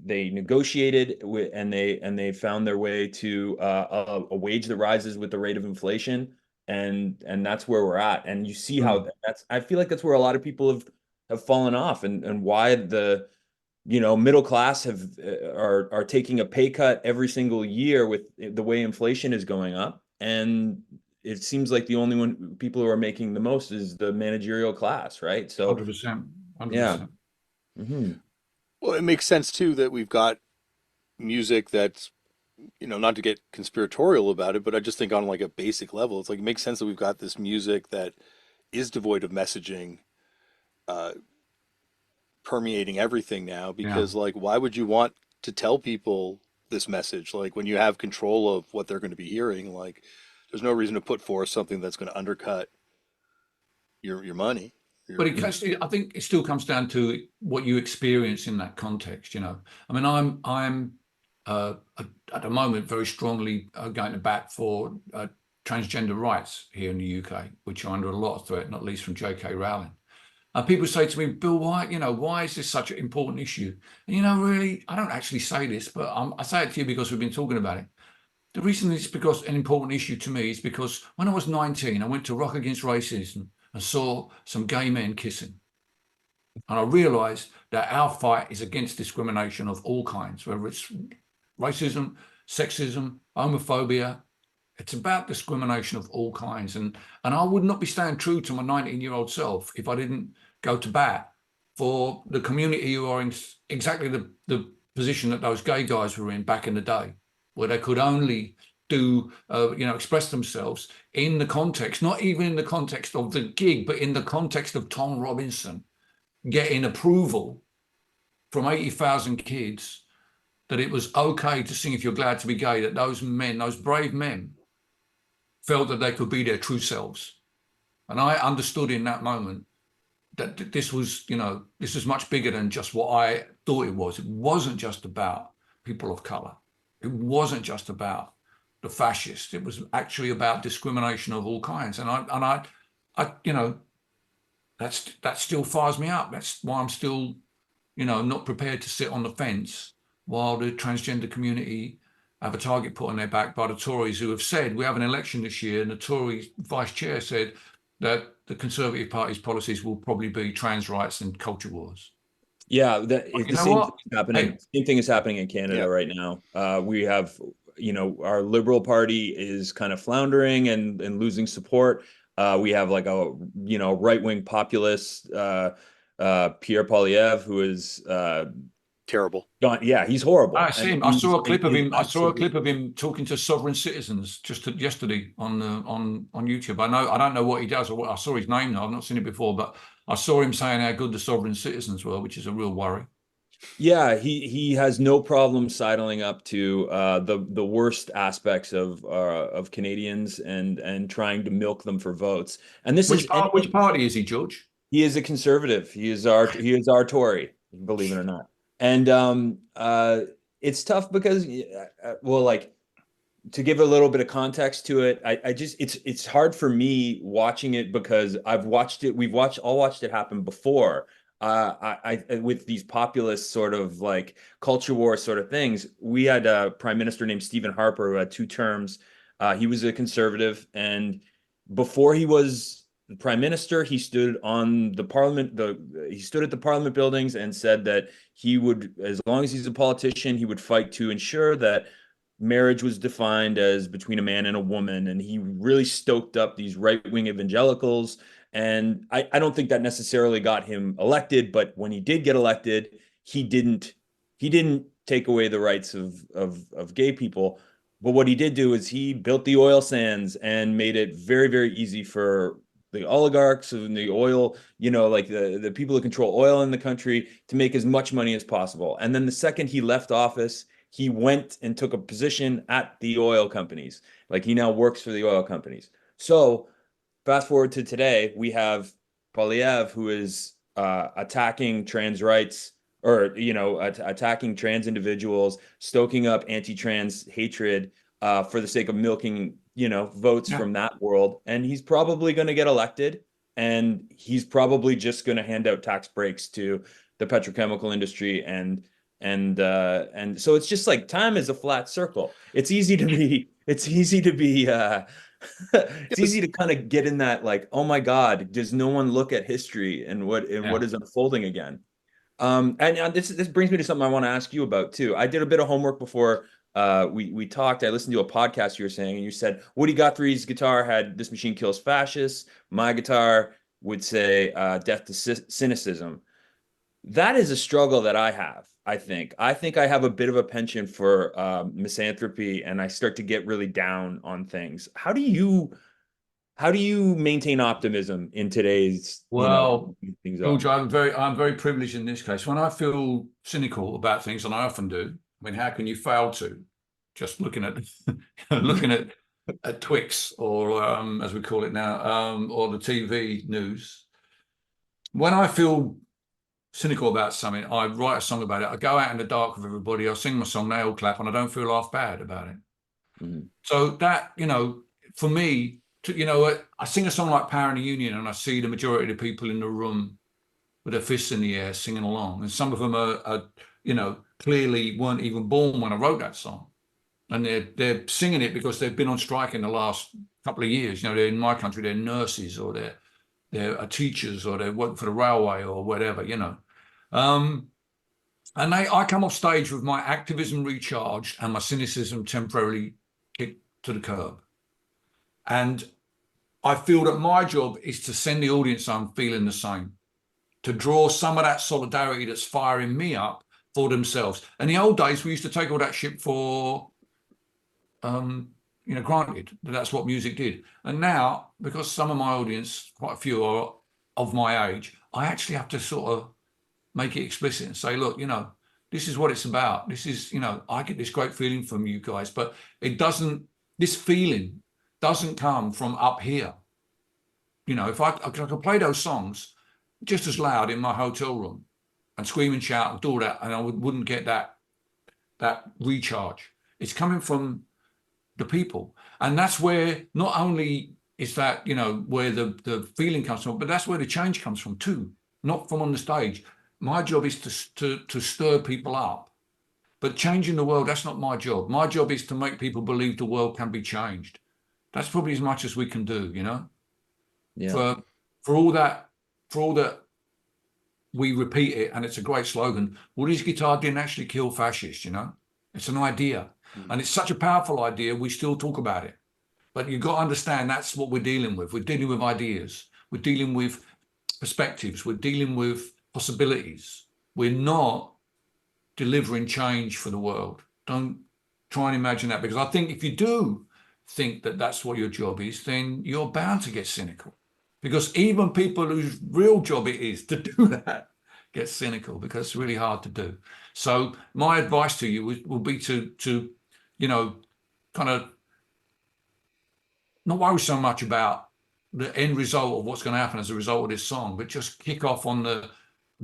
They negotiated with, and they found their way to a wage that rises with the rate of inflation, and that's where we're at. And you see how I feel like that's where a lot of people have fallen off, and why the middle class are taking a pay cut every single year with the way inflation is going up. And it seems like the only people who are making the most is the managerial class, right? So 100%. 100%. yeah. Mm-hmm. Well, it makes sense too that we've got music that's, not to get conspiratorial about it, but I just think on like a basic level, it's like it makes sense that we've got this music that is devoid of messaging, uh, permeating everything now, because like why would you want to tell people this message, like when you have control of what they're going to be hearing? Like there's no reason to put forth something that's going to undercut your money. But I think it still comes down to what you experience in that context. I mean, I'm at the moment very strongly going to bat for transgender rights here in the UK, which are under a lot of threat, not least from J.K. Rowling. And people say to me, Bill, why is this such an important issue? And really, I don't actually say this, but I say it to you because we've been talking about it. The reason it's because an important issue to me is because when I was 19, I went to Rock Against Racism and saw some gay men kissing. And I realized that our fight is against discrimination of all kinds, whether it's racism, sexism, homophobia. It's about discrimination of all kinds. And I would not be staying true to my 19-year-old self if I didn't go to bat for the community who are in exactly the position that those gay guys were in back in the day, where they could only express themselves in the context, not even in the context of the gig, but in the context of Tom Robinson getting approval from 80,000 kids that it was okay to sing If You're Glad to Be Gay, that those men, those brave men, felt that they could be their true selves. And I understood in that moment that this was much bigger than just what I thought it was. It wasn't just about people of color. It wasn't just about the fascists. It was actually about discrimination of all kinds. And I that still fires me up. That's why I'm still, not prepared to sit on the fence while the transgender community have a target put on their back by the Tories, who have said, we have an election this year, and the Tory vice chair said that the Conservative Party's policies will probably be trans rights and culture wars. Yeah, same thing is happening in Canada right now. We have, our Liberal Party is kind of floundering and losing support. We have like a, right-wing populist, Pierre Poilievre, who is terrible. Yeah, he's horrible. I see him. I saw a clip of him. I saw a clip of him talking to sovereign citizens just yesterday on YouTube. I don't know what he does, or I saw his name now. I've not seen it before, but I saw him saying how good the sovereign citizens were, which is a real worry. Yeah, he has no problem sidling up to the worst aspects of Canadians and trying to milk them for votes. And which party is he, George? He is a conservative. He is our Tory, believe it or not. And it's tough because, like, to give a little bit of context to it, it's hard for me watching it because I've watched it. We've all watched it happen before. with these populist sort of like culture war sort of things, we had a prime minister named Stephen Harper who had 2 terms. He was a conservative, and before he was the prime minister, he stood on the parliament. He stood at the parliament buildings and said that he would, as long as he's a politician, he would fight to ensure that marriage was defined as between a man and a woman. And he really stoked up these right-wing evangelicals. And I don't think that necessarily got him elected, but when he did get elected, he didn't take away the rights of gay people. But what he did do is he built the oil sands and made it very, very easy for the oligarchs and the oil, like the people who control oil in the country to make as much money as possible. And then the second he left office, he went and took a position at the oil companies. Like he now works for the oil companies. So fast forward to today, we have Polyev, who is attacking trans rights, or attacking trans individuals, stoking up anti-trans hatred for the sake of milking votes from that world. And he's probably going to get elected, and he's probably just going to hand out tax breaks to the petrochemical industry, and so it's just like time is a flat circle. It's easy to be it's easy to kind of get in that, like, oh my God, does no one look at history and what is unfolding again? And this brings me to something I want to ask you about too. I did a bit of homework before we talked. I listened to a podcast you were saying, and you said Woody Guthrie's guitar had "This Machine Kills Fascists." My guitar would say "Death to Cynicism." That is a struggle that I have. I think I have a bit of a penchant for misanthropy, and I start to get really down on things. How do you maintain optimism in today's things George, I'm very privileged in this case. When I feel cynical about things, and I often do, I mean, how can you fail to? Just looking at at Twix, or as we call it now, or the TV news. When I feel cynical about something, I write a song about it. I go out in the dark with everybody. I sing my song, they all clap, and I don't feel half bad about it. Mm-hmm. So that, for me, I sing a song like Power in the Union, and I see the majority of the people in the room with their fists in the air singing along. And some of them are clearly weren't even born when I wrote that song. And they're singing it because they've been on strike in the last couple of years. They're in my country, they're nurses, or they're teachers, or they're working for the railway or whatever, And I come off stage with my activism recharged and my cynicism temporarily kicked to the curb. And I feel that my job is to send the audience home feeling the same, to draw some of that solidarity that's firing me up for themselves. In the old days, we used to take all that shit for, granted that that's what music did. And now, because some of my audience, quite a few, are of my age, I actually have to sort of make it explicit and say, look, this is what it's about. This is, I get this great feeling from you guys, but this feeling doesn't come from up here. If I could play those songs just as loud in my hotel room and scream and shout and do all that, and I wouldn't get that recharge. It's coming from the people. And that's where not only is that, where the feeling comes from, but that's where the change comes from too, not from on the stage. My job is to stir people up. But changing the world, that's not my job. My job is to make people believe the world can be changed. That's probably as much as we can do, Yeah. For all that we repeat it, and it's a great slogan. Woody's guitar didn't actually kill fascists, It's an idea. Mm-hmm. And it's such a powerful idea, we still talk about it. But you've got to understand that's what we're dealing with. We're dealing with ideas. We're dealing with perspectives. We're dealing with possibilities. We're not delivering change for the world. Don't try and imagine that, because I think if you do think that that's what your job is, then you're bound to get cynical, because even people whose real job it is to do that get cynical, because it's really hard to do. So my advice to you will be to kind of not worry so much about the end result of what's going to happen as a result of this song, but just kick off on the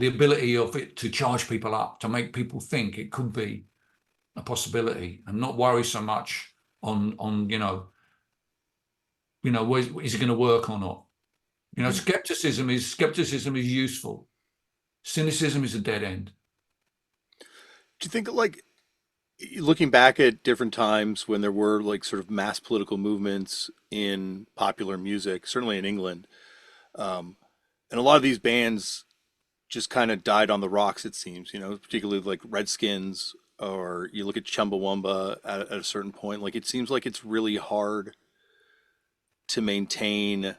ability of it to charge people up, to make people think it could be a possibility, and not worry so much on is it going to work or not? Skepticism is useful. Cynicism is a dead end. Do you think like looking back at different times when there were like sort of mass political movements in popular music, certainly in England, um, and a lot of these bands just kind of died on the rocks, it seems, you know, particularly like Redskins, or you look at Chumbawamba at a certain point, like it seems like it's really hard to maintain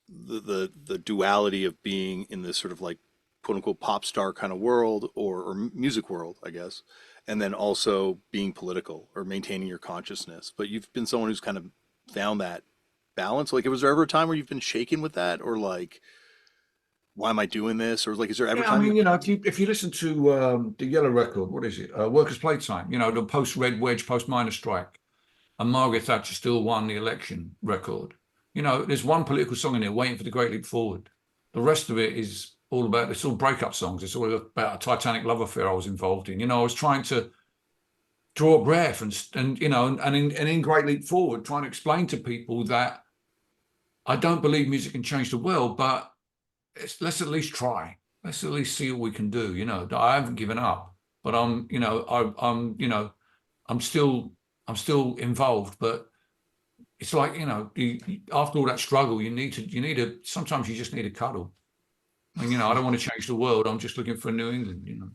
the duality of being in this sort of like quote unquote pop star kind of world, or music world, I guess, and then also being political or maintaining your consciousness. But you've been someone who's kind of found that balance. Like, was there ever a time where you've been shaken with that, or like, why am I doing this? Or like, is there ever Yeah, I time? mean, you know, if you listen to the Yellow Record, what is it? Workers' Playtime, you know, the post-Red Wedge, post-minor strike, and Margaret Thatcher still won the election record. You know, there's one political song in there, Waiting for the Great Leap Forward. The rest of it is all about, it's all breakup songs. It's all about a Titanic love affair I was involved in. You know, I was trying to draw a breath and you know, and in Great Leap Forward, trying to explain to people that I don't believe music can change the world, but let's at least try. Let's at least see what we can do. You know, I haven't given up, but you know, you know, I'm still involved. But it's like, you know, after all that struggle, sometimes you just need a cuddle. And you know, I don't want to change the world. I'm just looking for New England. You know,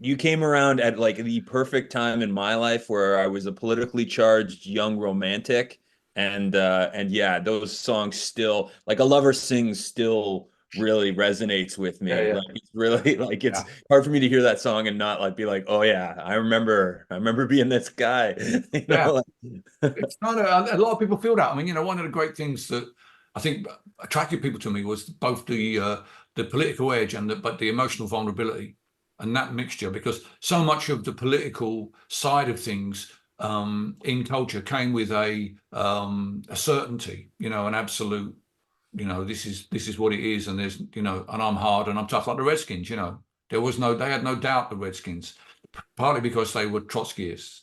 You came around at like the perfect time in my life where I was a politically charged young romantic, and yeah, those songs still, like A Lover Sings, still really resonates with me. Yeah. Like it's really like it's hard for me to hear that song and not like be like, oh yeah, I remember being this guy. You know? It's not a lot of people feel that. I mean, you know, one of the great things that I think attracted people to me was both the political edge and but the emotional vulnerability, and that mixture, because so much of the political side of things in culture came with a certainty, you know, an absolute, you know, this is what it is, and there's, you know, and I'm hard and I'm tough, like the Redskins. You know, they had no doubt, the Redskins, partly because they were Trotskyists.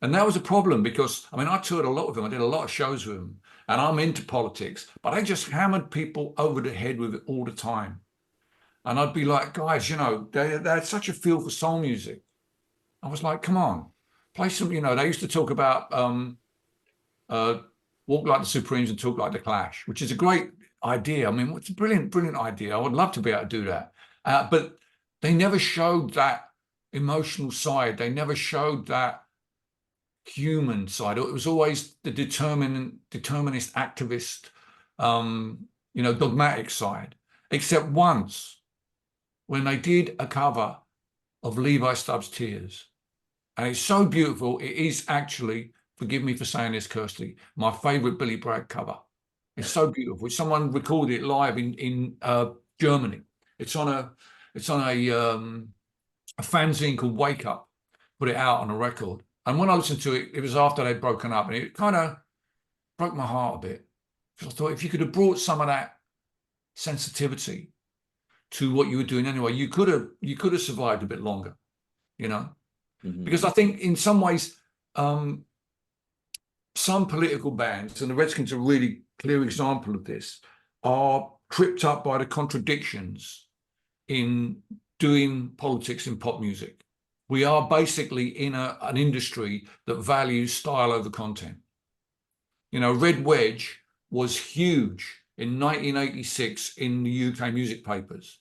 And that was a problem because, I mean, I toured a lot with them. I did a lot of shows with them, and I'm into politics, but I just hammered people over the head with it all the time. And I'd be like, guys, you know, they had such a feel for soul music. I was like, come on, play some, you know, they used to talk about walk like the Supremes and talk like the Clash, which is a great idea. I mean, it's a brilliant, brilliant idea. I would love to be able to do that. But they never showed that emotional side. They never showed that human side. It was always the determinist activist, you know, dogmatic side, except once when they did a cover of Levi Stubbs' Tears. And it's so beautiful. It is actually, forgive me for saying this, Kirsty, my favorite Billy Bragg cover. It's so beautiful. Someone recorded it live in Germany. It's on a fanzine called Wake Up, put it out on a record. And when I listened to it, it was after they'd broken up, and it kind of broke my heart a bit. Because I thought, if you could have brought some of that sensitivity to what you were doing anyway, you could have survived a bit longer, you know. Mm-hmm. Because I think in some ways, some political bands, and the Redskins are a really clear example of this, are tripped up by the contradictions in doing politics in pop music. We are basically in an industry that values style over content. You know, Red Wedge was huge in 1986 in the UK music papers.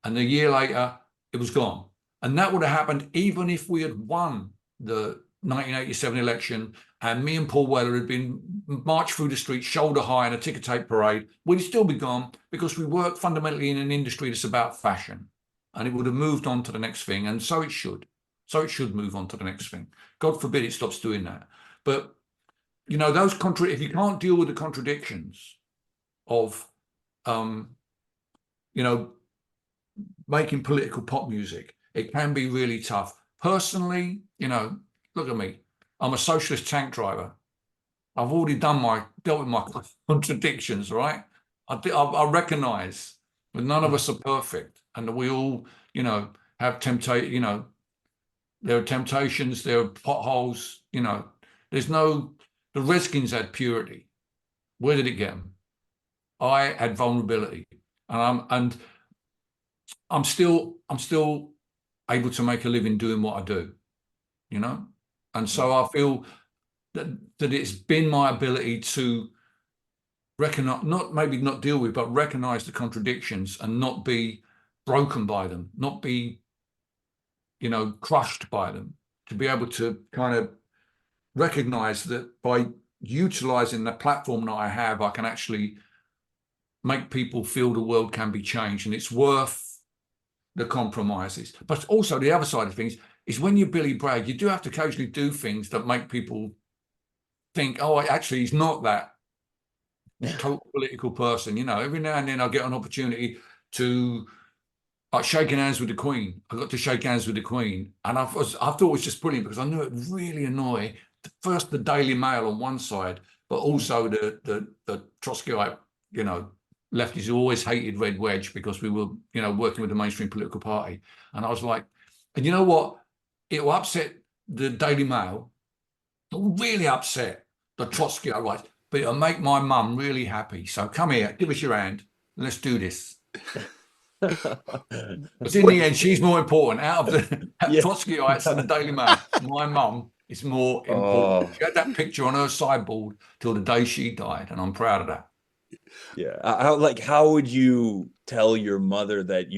And a year later, it was gone. And that would have happened even if we had won the 1987 election and me and Paul Weller had been marched through the streets shoulder high in a ticker tape parade. We'd still be gone because we work fundamentally in an industry that's about fashion. And it would have moved on to the next thing. And so it should. So it should move on to the next thing. God forbid it stops doing that. But, you know, if you can't deal with the contradictions of, you know, making political pop music, it can be really tough. Personally, you know, look at me. I'm a socialist tank driver. I've already dealt with my contradictions, right? I recognize that none of us are perfect, and that we all, you know, have temptation. You know, there are temptations, there are potholes. You know, the Redskins had purity. Where did it get them? I had vulnerability, and I'm still able to make a living doing what I do, you know? And so I feel that it's been my ability to recognize, not deal with, but recognize the contradictions and not be broken by them, not be, crushed by them, to be able to kind of recognize that by utilizing the platform that I have, I can actually make people feel the world can be changed and it's worth the compromises. But also the other side of things is when you're Billy Bragg, you do have to occasionally do things that make people think, oh, actually, he's not that total political person. Every now and then I get an opportunity to shaking hands with the Queen. I got to shake hands with the Queen. And I thought it was just brilliant because I knew it really annoyed first the Daily Mail on one side, but also the Trotskyite, lefties who always hated Red Wedge because we were, working with the mainstream political party. And I was like, and you know what? It will upset the Daily Mail. It'll really upset the Trotskyite right, but it'll make my mum really happy. So come here, give us your hand. Let's do this. But in the end, she's more important out of the Trotskyites and the Daily Mail. My mum is more important. She had that picture on her sideboard till the day she died, and I'm proud of that. Yeah. How would you tell your mother that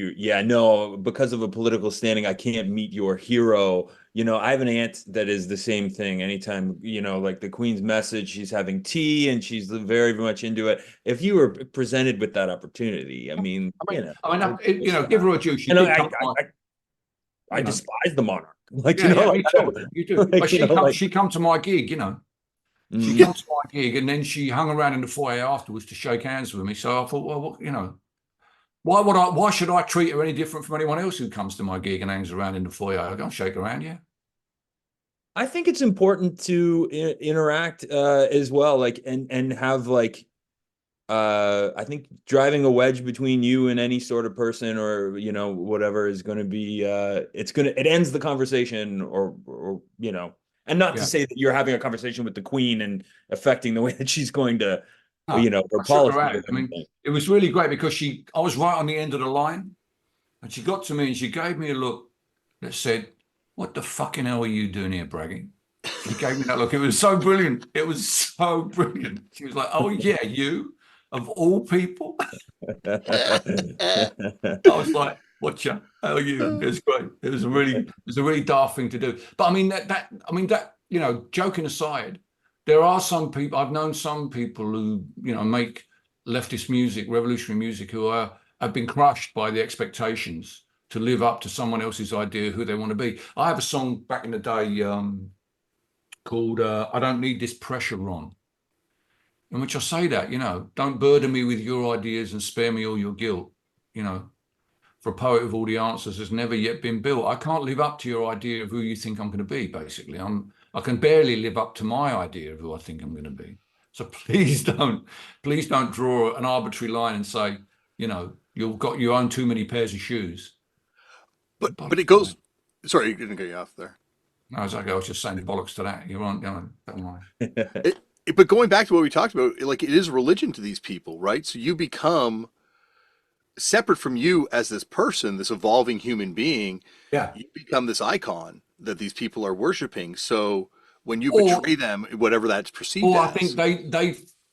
no, because of a political standing, I can't meet your hero? I have an aunt that is the same thing. Anytime, like the Queen's message, she's having tea and she's very much into it. If you were presented with that opportunity, give her a due. I despise the monarch. You do. But she come to my gig, She came to my gig and then she hung around in the foyer afterwards to shake hands with me. So I thought, well, why should I treat her any different from anyone else who comes to my gig and hangs around in the foyer? I don't shake her hand, I think it's important to interact as well, and have I think driving a wedge between you and any sort of person or whatever is going to be it ends the conversation or and not to say that you're having a conversation with the Queen and affecting the way that she's going to her policy. I mean, it was really great because I was right on the end of the line and she got to me and she gave me a look that said, "What the fucking hell are you doing here, bragging?" She gave me that look. It was so brilliant. It was so brilliant. She was like, "Oh yeah, you of all people." I was like, "What you? How are you?" It was great. It was a really daft thing to do. But I mean that joking aside, there are some people, I've known some people who, make leftist music, revolutionary music, who have been crushed by the expectations to live up to someone else's idea of who they want to be. I have a song back in the day called I Don't Need This Pressure On, in which I say that, don't burden me with your ideas and spare me all your guilt. For a poet with all the answers has never yet been built. I can't live up to your idea of who you think I'm going to be, basically. I can barely live up to my idea of who I think I'm going to be. So please don't draw an arbitrary line and say, you own too many pairs of shoes. But it goes. Sorry, you didn't get you off there. No, I was just saying bollocks to that. You're on. Don't worry. But going back to what we talked about, it is religion to these people, right? So you become separate from you as this person, this evolving human being. Yeah, you become this icon that these people are worshiping. So when you betray them, whatever that's perceived as, I think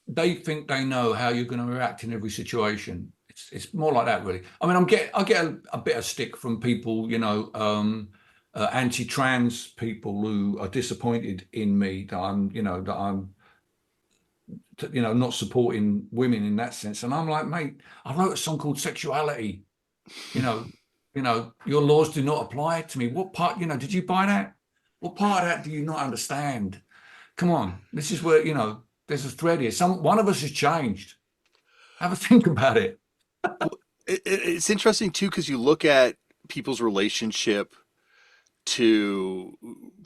they think they know how you're going to react in every situation. It's more like that, really. I mean, I get a bit of stick from people, anti-trans people who are disappointed in me that I'm not supporting women in that sense. And I'm like, mate, I wrote a song called Sexuality. Your laws do not apply to me. What part, did you buy that? What part of that do you not understand? Come on, this is where, there's a thread here. One of us has changed. Have a think about it. It's interesting too, because you look at people's relationship to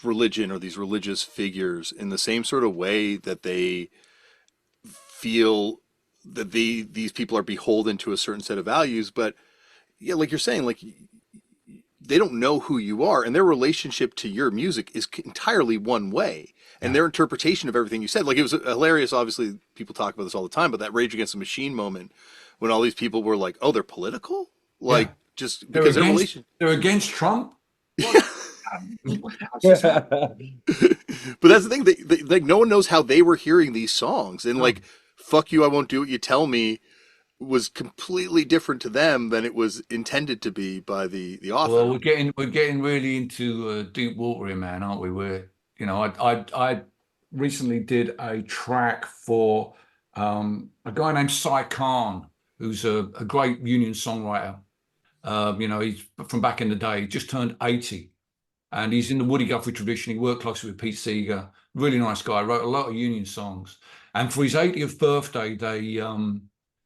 religion or these religious figures in the same sort of way that they feel that these people are beholden to a certain set of values. But yeah, like you're saying, they don't know who you are, and their relationship to your music is entirely one way. And their interpretation of everything you said, it was hilarious. Obviously, people talk about this all the time, but that Rage Against the Machine moment when all these people were like, oh, they're political? Like, Yeah. just They're because their against, relation. they're against Trump. But that's the thing. Like, no one knows how they were hearing these songs. And, like, fuck you, I won't do what you tell me was completely different to them than it was intended to be by the author. Well, we're getting really into deep water here, man, aren't we? I recently did a track for a guy named Cy Khan, who's a great union songwriter. He's from back in the day. He just turned 80, and he's in the Woody Guthrie tradition. He worked closely with Pete Seeger. Really nice guy. Wrote a lot of union songs. And for his 80th birthday,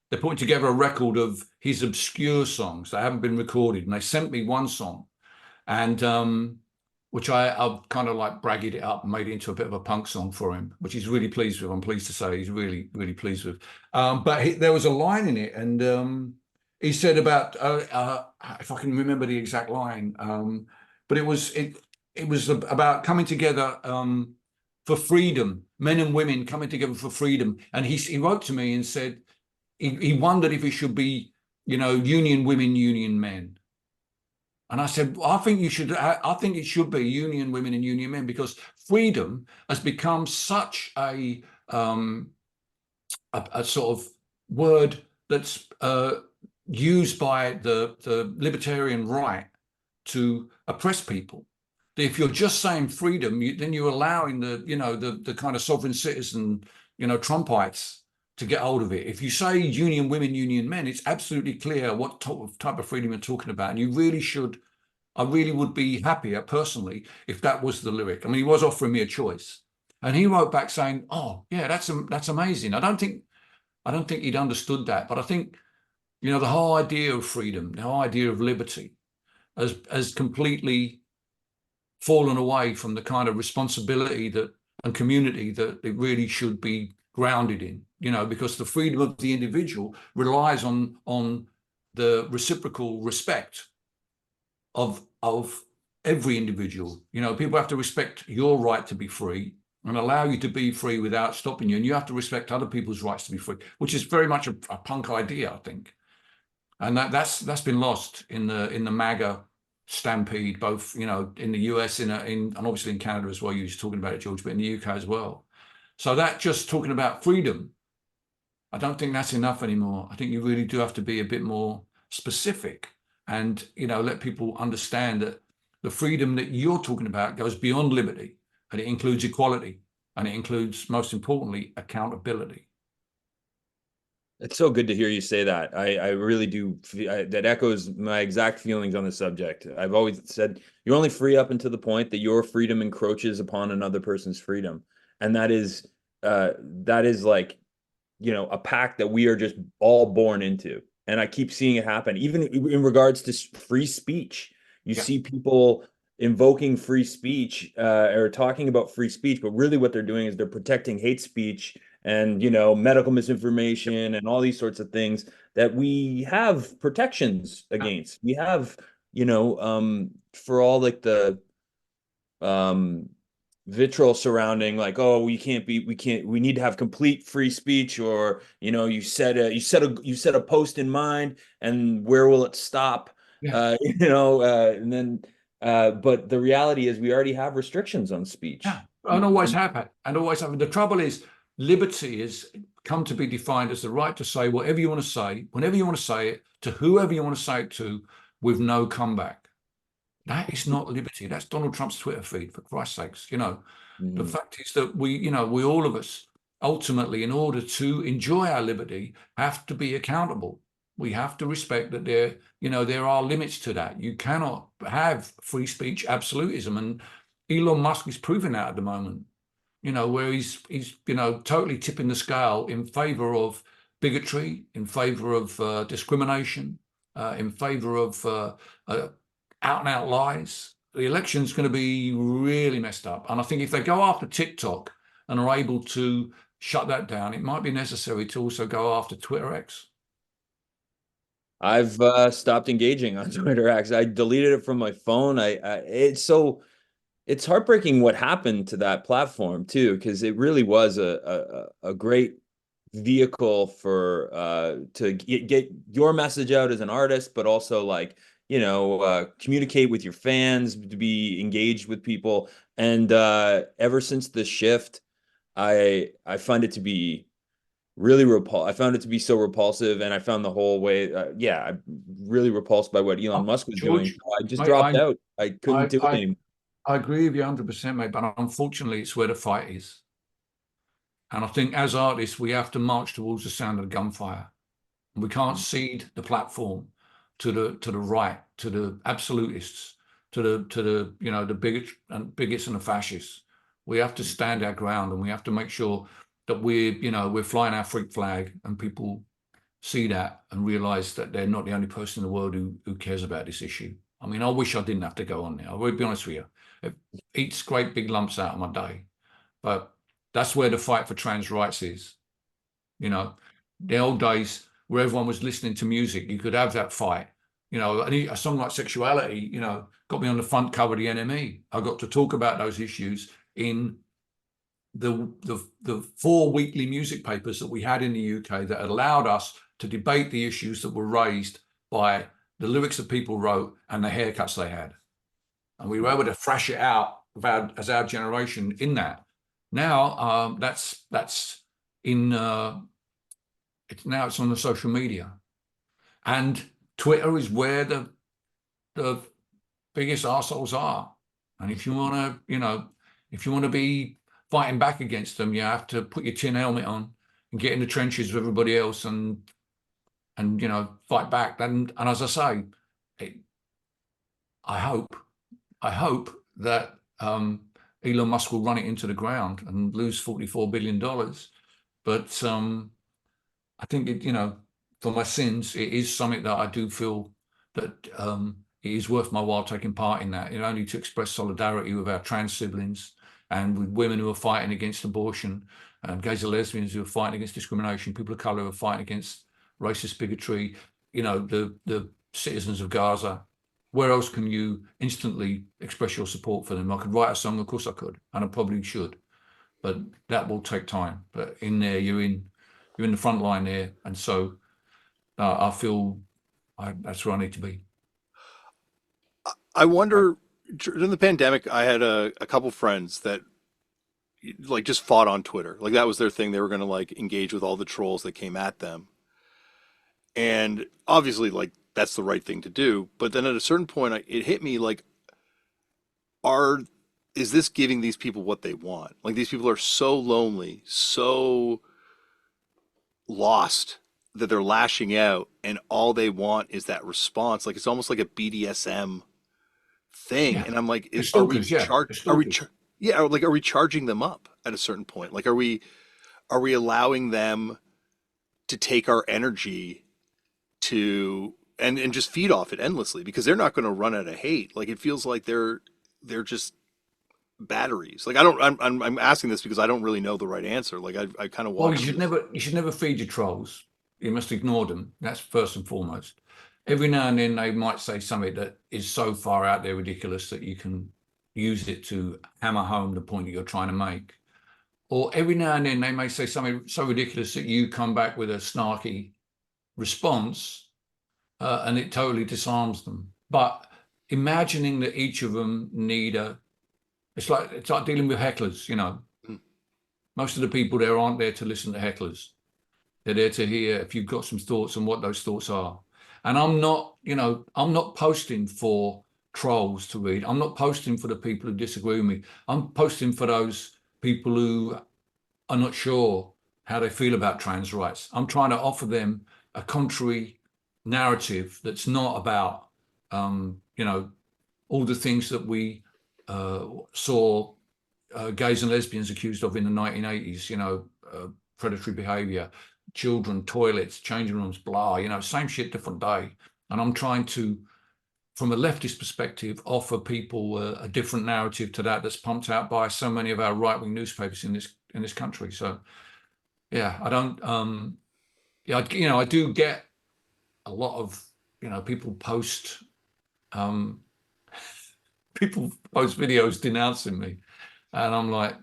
they're putting together a record of his obscure songs that haven't been recorded. And they sent me one song, and which I've kind of like bragged it up and made it into a bit of a punk song for him, which he's really pleased with. I'm pleased to say he's really, really pleased with. But there was a line in it, and he said about, if I can remember the exact line, but it was about coming together for freedom, men and women coming together for freedom. And he wrote to me and said, he wondered if it should be, union women, union men. And I said, well, I think it should be union women and union men, because freedom has become such a sort of word that's used by the libertarian right to oppress people. That if you're just saying freedom, then you're allowing the kind of sovereign citizen, Trumpites to get hold of it. If you say union women, union men, it's absolutely clear what type of freedom you're talking about. And you really should, I really would be happier personally if that was the lyric. I mean, he was offering me a choice. And he wrote back saying, oh, yeah, that's amazing. I don't think he'd understood that. But I think, the whole idea of freedom, the whole idea of liberty has completely fallen away from the kind of responsibility and community that it really should be grounded in, because the freedom of the individual relies on the reciprocal respect of every individual. People have to respect your right to be free and allow you to be free without stopping you. And you have to respect other people's rights to be free, which is very much a punk idea, I think. And that's been lost in the MAGA stampede, both in the US and obviously in Canada as well. You were talking about it, George, but in the UK as well. So that just talking about freedom, I don't think that's enough anymore. I think you really do have to be a bit more specific and let people understand that the freedom that you're talking about goes beyond liberty, and it includes equality, and it includes, most importantly, accountability. It's so good to hear you say that. I really do. That echoes my exact feelings on the subject. I've always said you're only free up until the point that your freedom encroaches upon another person's freedom. And that is like, a pact that we are just all born into. And I keep seeing it happen, even in regards to free speech. You see people invoking free speech or talking about free speech, but really what they're doing is they're protecting hate speech and medical misinformation and all these sorts of things that we have protections against. We have, for all like the vitriol surrounding, like, oh, we need to have complete free speech, or you set a post in mind, and where will it stop? And then but the reality is we already have restrictions on speech. And always have had. The trouble is, liberty has come to be defined as the right to say whatever you want to say, whenever you want to say it, to whoever you want to say it to, with no comeback. That is not liberty. That's Donald Trump's Twitter feed, for Christ's sakes. The fact is that we all of us, ultimately, in order to enjoy our liberty, have to be accountable. We have to respect that there are limits to that. You cannot have free speech absolutism, and Elon Musk is proving that at the moment. Where he's totally tipping the scale in favor of bigotry, in favor of discrimination, in favor of out and out lies. The election's going to be really messed up. And I think if they go after TikTok and are able to shut that down, it might be necessary to also go after Twitter X. I've stopped engaging on Twitter X. I deleted it from my phone. It's heartbreaking what happened to that platform too, because it really was a great vehicle for to get your message out as an artist, but also like, you know, communicate with your fans, to be engaged with people. And ever since the shift, I find it to be really I found it to be so repulsive, and I found the whole way, I'm really repulsed by what Elon Musk was doing. George, I just mate, dropped out. I couldn't I, do it I, anymore. I agree with you 100%, mate, but unfortunately, it's where the fight is. And I think as artists, we have to march towards the sound of the gunfire. We can't cede the platform to the right, to the absolutists, to the you know, the bigots and the fascists. We have to stand our ground, and we have to make sure that we're flying our freak flag, and people see that and realize that they're not the only person in the world who cares about this issue. I mean, I wish I didn't have to go on there. I will be honest with you. It eats great big lumps out of my day. But that's where the fight for trans rights is. You know, the old days where everyone was listening to music, you could have that fight. You know, a song like Sexuality, you know, got me on the front cover of the NME. I got to talk about those issues in the 4 weekly music papers that we had in the UK that allowed us to debate the issues that were raised by the lyrics that people wrote and the haircuts they had. And we were able to thrash it out as our generation in that. Now that's in it's on the social media, and Twitter is where the biggest arseholes are. And if you want to, you know, if you want to be fighting back against them, you have to put your tin helmet on and get in the trenches with everybody else and you know, fight back. And as I say, I hope that Elon Musk will run it into the ground and lose $44 billion. But I think you know, for my sins, it is something that I do feel that it is worth my while taking part in that. Only to express solidarity with our trans siblings and with women who are fighting against abortion, and gays and lesbians who are fighting against discrimination, people of color who are fighting against racist bigotry, you know, the citizens of Gaza. Where else can you instantly express your support for them? I could write a song, of course I could, and I probably should, but that will take time. But in there, you're in the front line there, and so I feel that's where I need to be. I wonder, during the pandemic, I had a couple friends that like just fought on Twitter. Like that was their thing. They were going to like engage with all the trolls that came at them. And obviously, like that's the right thing to do. But then at a certain point, it hit me like, are is this giving these people what they want? Like these people are so lonely, so lost that they're lashing out, and all they want is that response. Like it's almost like a BDSM thing. Yeah, And I'm like, the are we stalkers, yeah, the are we stalkers. yeah, like are we charging them up at a certain point? Like are we allowing them to take our energy to and just feed off it endlessly, because they're not going to run out of hate. Like it feels like they're just batteries. Like I'm asking this because I don't really know the right answer. Like I kind of Well, watch. you should never feed your trolls. You must ignore them. That's first and foremost. Every now and then they might say something that is so far out there ridiculous that you can use it to hammer home the point that you're trying to make. Or every now and then they may say something so ridiculous that you come back with a snarky response, and it totally disarms them. But imagining that each of them need it's like dealing with hecklers, you know. Mm. Most of the people there aren't there to listen to hecklers. They're there to hear if you've got some thoughts and what those thoughts are. And I'm not posting for trolls to read. I'm not posting for the people who disagree with me. I'm posting for those people who are not sure how they feel about trans rights. I'm trying to offer them a contrary narrative that's not about, all the things that we saw gays and lesbians accused of in the 1980s, predatory behavior, children, toilets, changing rooms, blah, same shit, different day. And I'm trying to, from a leftist perspective, offer people a different narrative to that's pumped out by so many of our right-wing newspapers in this country. So, yeah, I don't, I do get a lot of, people post videos denouncing me, and I'm like,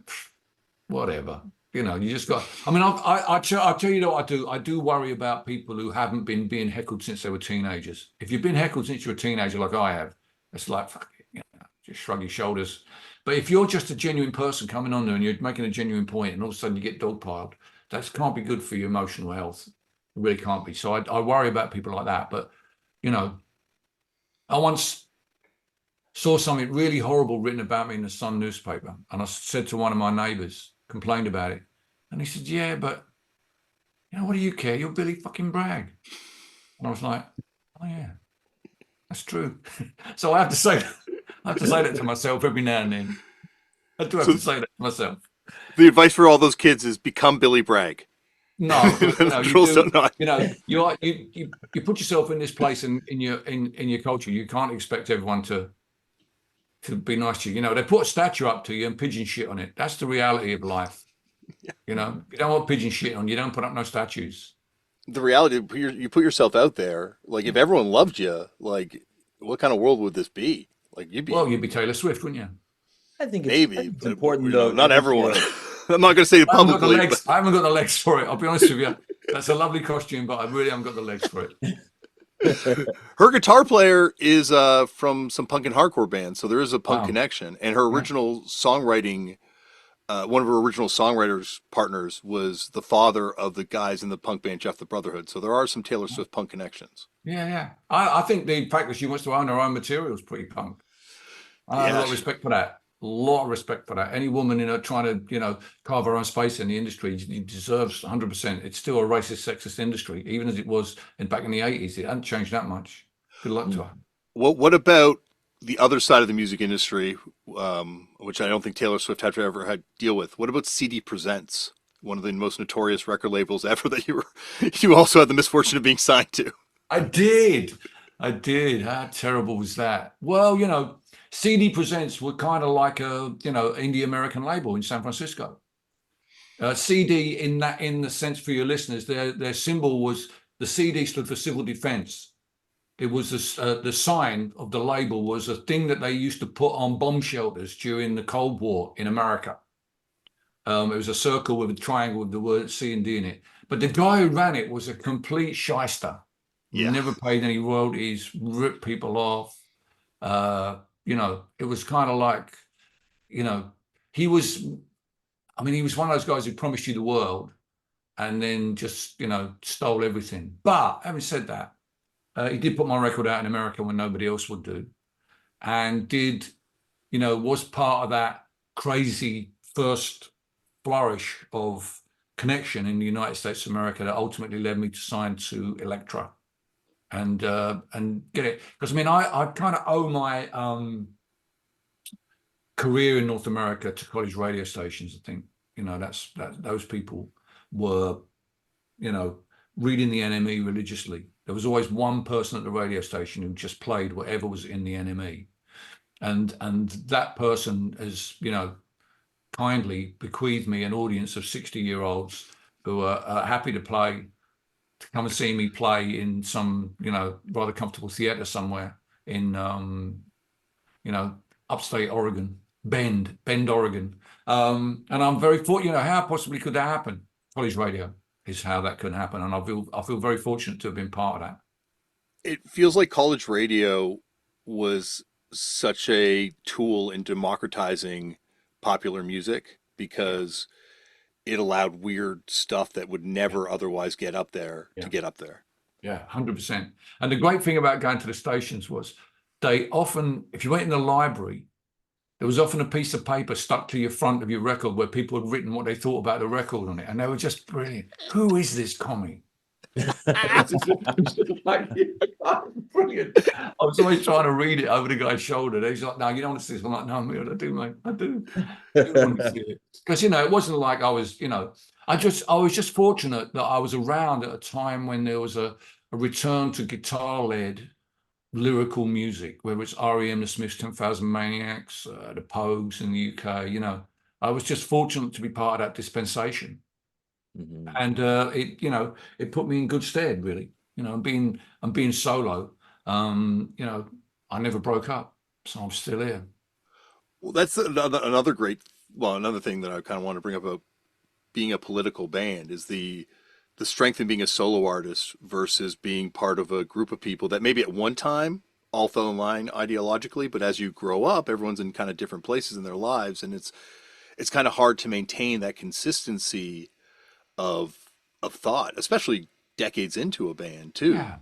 whatever, You know, you just got. I mean, I'll tell you what I do. I do worry about people who haven't been being heckled since they were teenagers. If you've been heckled since you're a teenager, like I have, it's like, fuck it, you know, just shrug your shoulders. But if you're just a genuine person coming on there and you're making a genuine point, and all of a sudden you get dogpiled, that can't be good for your emotional health. It really can't be. So I worry about people like that. But you know, I once saw something really horrible written about me in the Sun newspaper, and I said to one of my neighbours, complained about it, and he said, "Yeah, but you know, what do you care? You're Billy fucking Bragg." And I was like, "Oh yeah, that's true." So I have to say that to myself every now and then. I do have to say that to myself. The advice for all those kids is become Billy Bragg. No, but you know, Girls don't know. you know, you put yourself in this place in your culture. You can't expect everyone to be nice to you. You know, they put a statue up to you and pigeon shit on it. That's the reality of life. Yeah. You know, you don't want pigeon shit on you. Don't put up no statues. The reality, you put yourself out there. Like, if everyone loved you, like, what kind of world would this be? Like, you'd be Taylor Swift, wouldn't you? I think maybe, it's but, important, you know, though. not everyone. I'm not going to say it I haven't got the publicly. legs. I haven't got the legs for it. I'll be honest with you. That's a lovely costume, but I really haven't got the legs for it. Her guitar player is from some punk and hardcore bands, so there is a punk Wow. connection. And her original songwriting, one of her original songwriters partners was the father of the guys in the punk band Jeff the Brotherhood. So there are some Taylor Swift punk connections. Yeah. I think the fact that she wants to own her own material is pretty punk. I have a lot of respect for that. A lot of respect for that. Any woman, you know, trying to, you know, carve her own space in the industry deserves 100%. It's still a racist, sexist industry, even as it was back in the 80s. It hasn't changed that much. Good luck to her. What about the other side of the music industry, which I don't think Taylor Swift had ever had to deal with? What about CD Presents, one of the most notorious record labels ever that you also had the misfortune of being signed to? I did. How terrible was that? Well, you know, CD Presents were kind of like a, you know, indie American label in San Francisco. CD in the sense for your listeners, their symbol was, the CD stood for Civil Defense. It was the sign of the label was a thing that they used to put on bomb shelters during the Cold War in America. It was a circle with a triangle with the word C and D in it. But the guy who ran it was a complete shyster. Yeah. Never paid any royalties, ripped people off. You know, it was kind of like, you know, he was one of those guys who promised you the world and then just, you know, stole everything. But having said that, he did put my record out in America when nobody else would do, and did, you know, was part of that crazy first flourish of connection in the United States of America that ultimately led me to sign to Elektra and get it. Because I mean, I kind of owe my career in North America to college radio stations. I think, you know, that those people were, you know, reading the NME religiously. There was always one person at the radio station who just played whatever was in the NME, and that person has, you know, kindly bequeathed me an audience of 60-year-olds who are happy to come and see me play in some, you know, rather comfortable theater somewhere in, you know, upstate Oregon, Bend, Oregon. And I'm very fortunate, you know, how possibly could that happen? College radio is how that could happen. And I feel very fortunate to have been part of that. It feels like college radio was such a tool in democratizing popular music because it allowed weird stuff that would never otherwise get up there to get up there. Yeah, 100%. And the great thing about going to the stations was they often, if you went in the library, there was often a piece of paper stuck to your front of your record where people had written what they thought about the record on it. And they were just brilliant. Who is this commie? Brilliant. I was always trying to read it over the guy's shoulder. He's like, "No, you don't want to see this." I'm like, "No, I do, mate. I do." Because, you know, it wasn't like I was, you know, I was just fortunate that I was around at a time when there was a return to guitar-led lyrical music, whether it's REM, the Smiths, 10,000 Maniacs, the Pogues in the UK. You know, I was just fortunate to be part of that dispensation. Mm-hmm. And it, you know, it put me in good stead, really. You know, I'm being solo. You know, I never broke up, so I'm still here. Well, that's another thing that I kind of want to bring up about being a political band is the strength in being a solo artist versus being part of a group of people that maybe at one time all fell in line ideologically, but as you grow up, everyone's in kind of different places in their lives, and it's kind of hard to maintain that consistency of thought, especially decades into a band too. Yeah.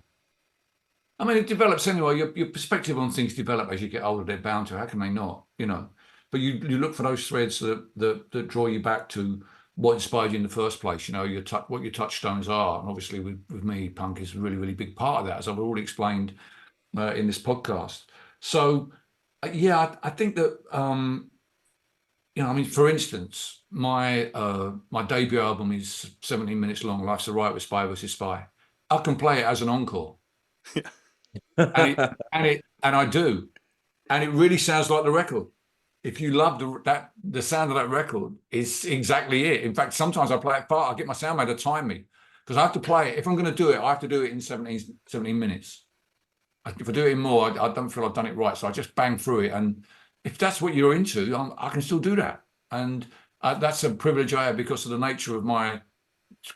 I mean, it develops anyway. Your perspective on things develop as you get older. They're bound to. How can they not? You know. But you look for those threads that draw you back to what inspired you in the first place. You know, what your touchstones are. And obviously, with me, punk is a really, really big part of that, as I've already explained in this podcast. So, yeah, I think that you know, I mean, for instance, my debut album is 17 minutes long. Life's a Riot with Spy vs. Spy. I can play it as an encore. and I do, and it really sounds like the record. If you love the sound of that record, it's exactly it. In fact, sometimes I play it part. I get my soundman to time me because I have to play it. If I'm going to do it, I have to do it in 17 minutes. If I do it in more, I don't feel I've done it right. So I just bang through it. And if that's what you're into, I can still do that. And that's a privilege I have because of the nature of my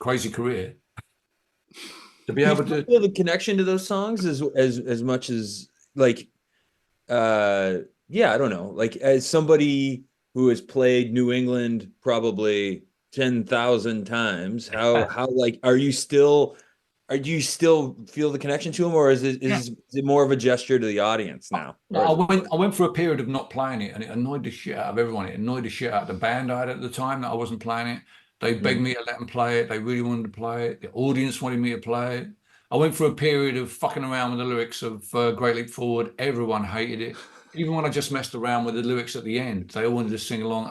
crazy career. To be able to feel the connection to those songs as much as like, yeah, I don't know. Like as somebody who has played New England probably 10,000 times, how like do you still feel the connection to them, or is it more of a gesture to the audience now? I went through a period of not playing it, and it annoyed the shit out of everyone. It annoyed the shit out of the band I had at the time that I wasn't playing it. They begged me to let them play it. They really wanted to play it. The audience wanted me to play it. I went through a period of fucking around with the lyrics of Great Leap Forward. Everyone hated it. Even when I just messed around with the lyrics at the end, they all wanted to sing along.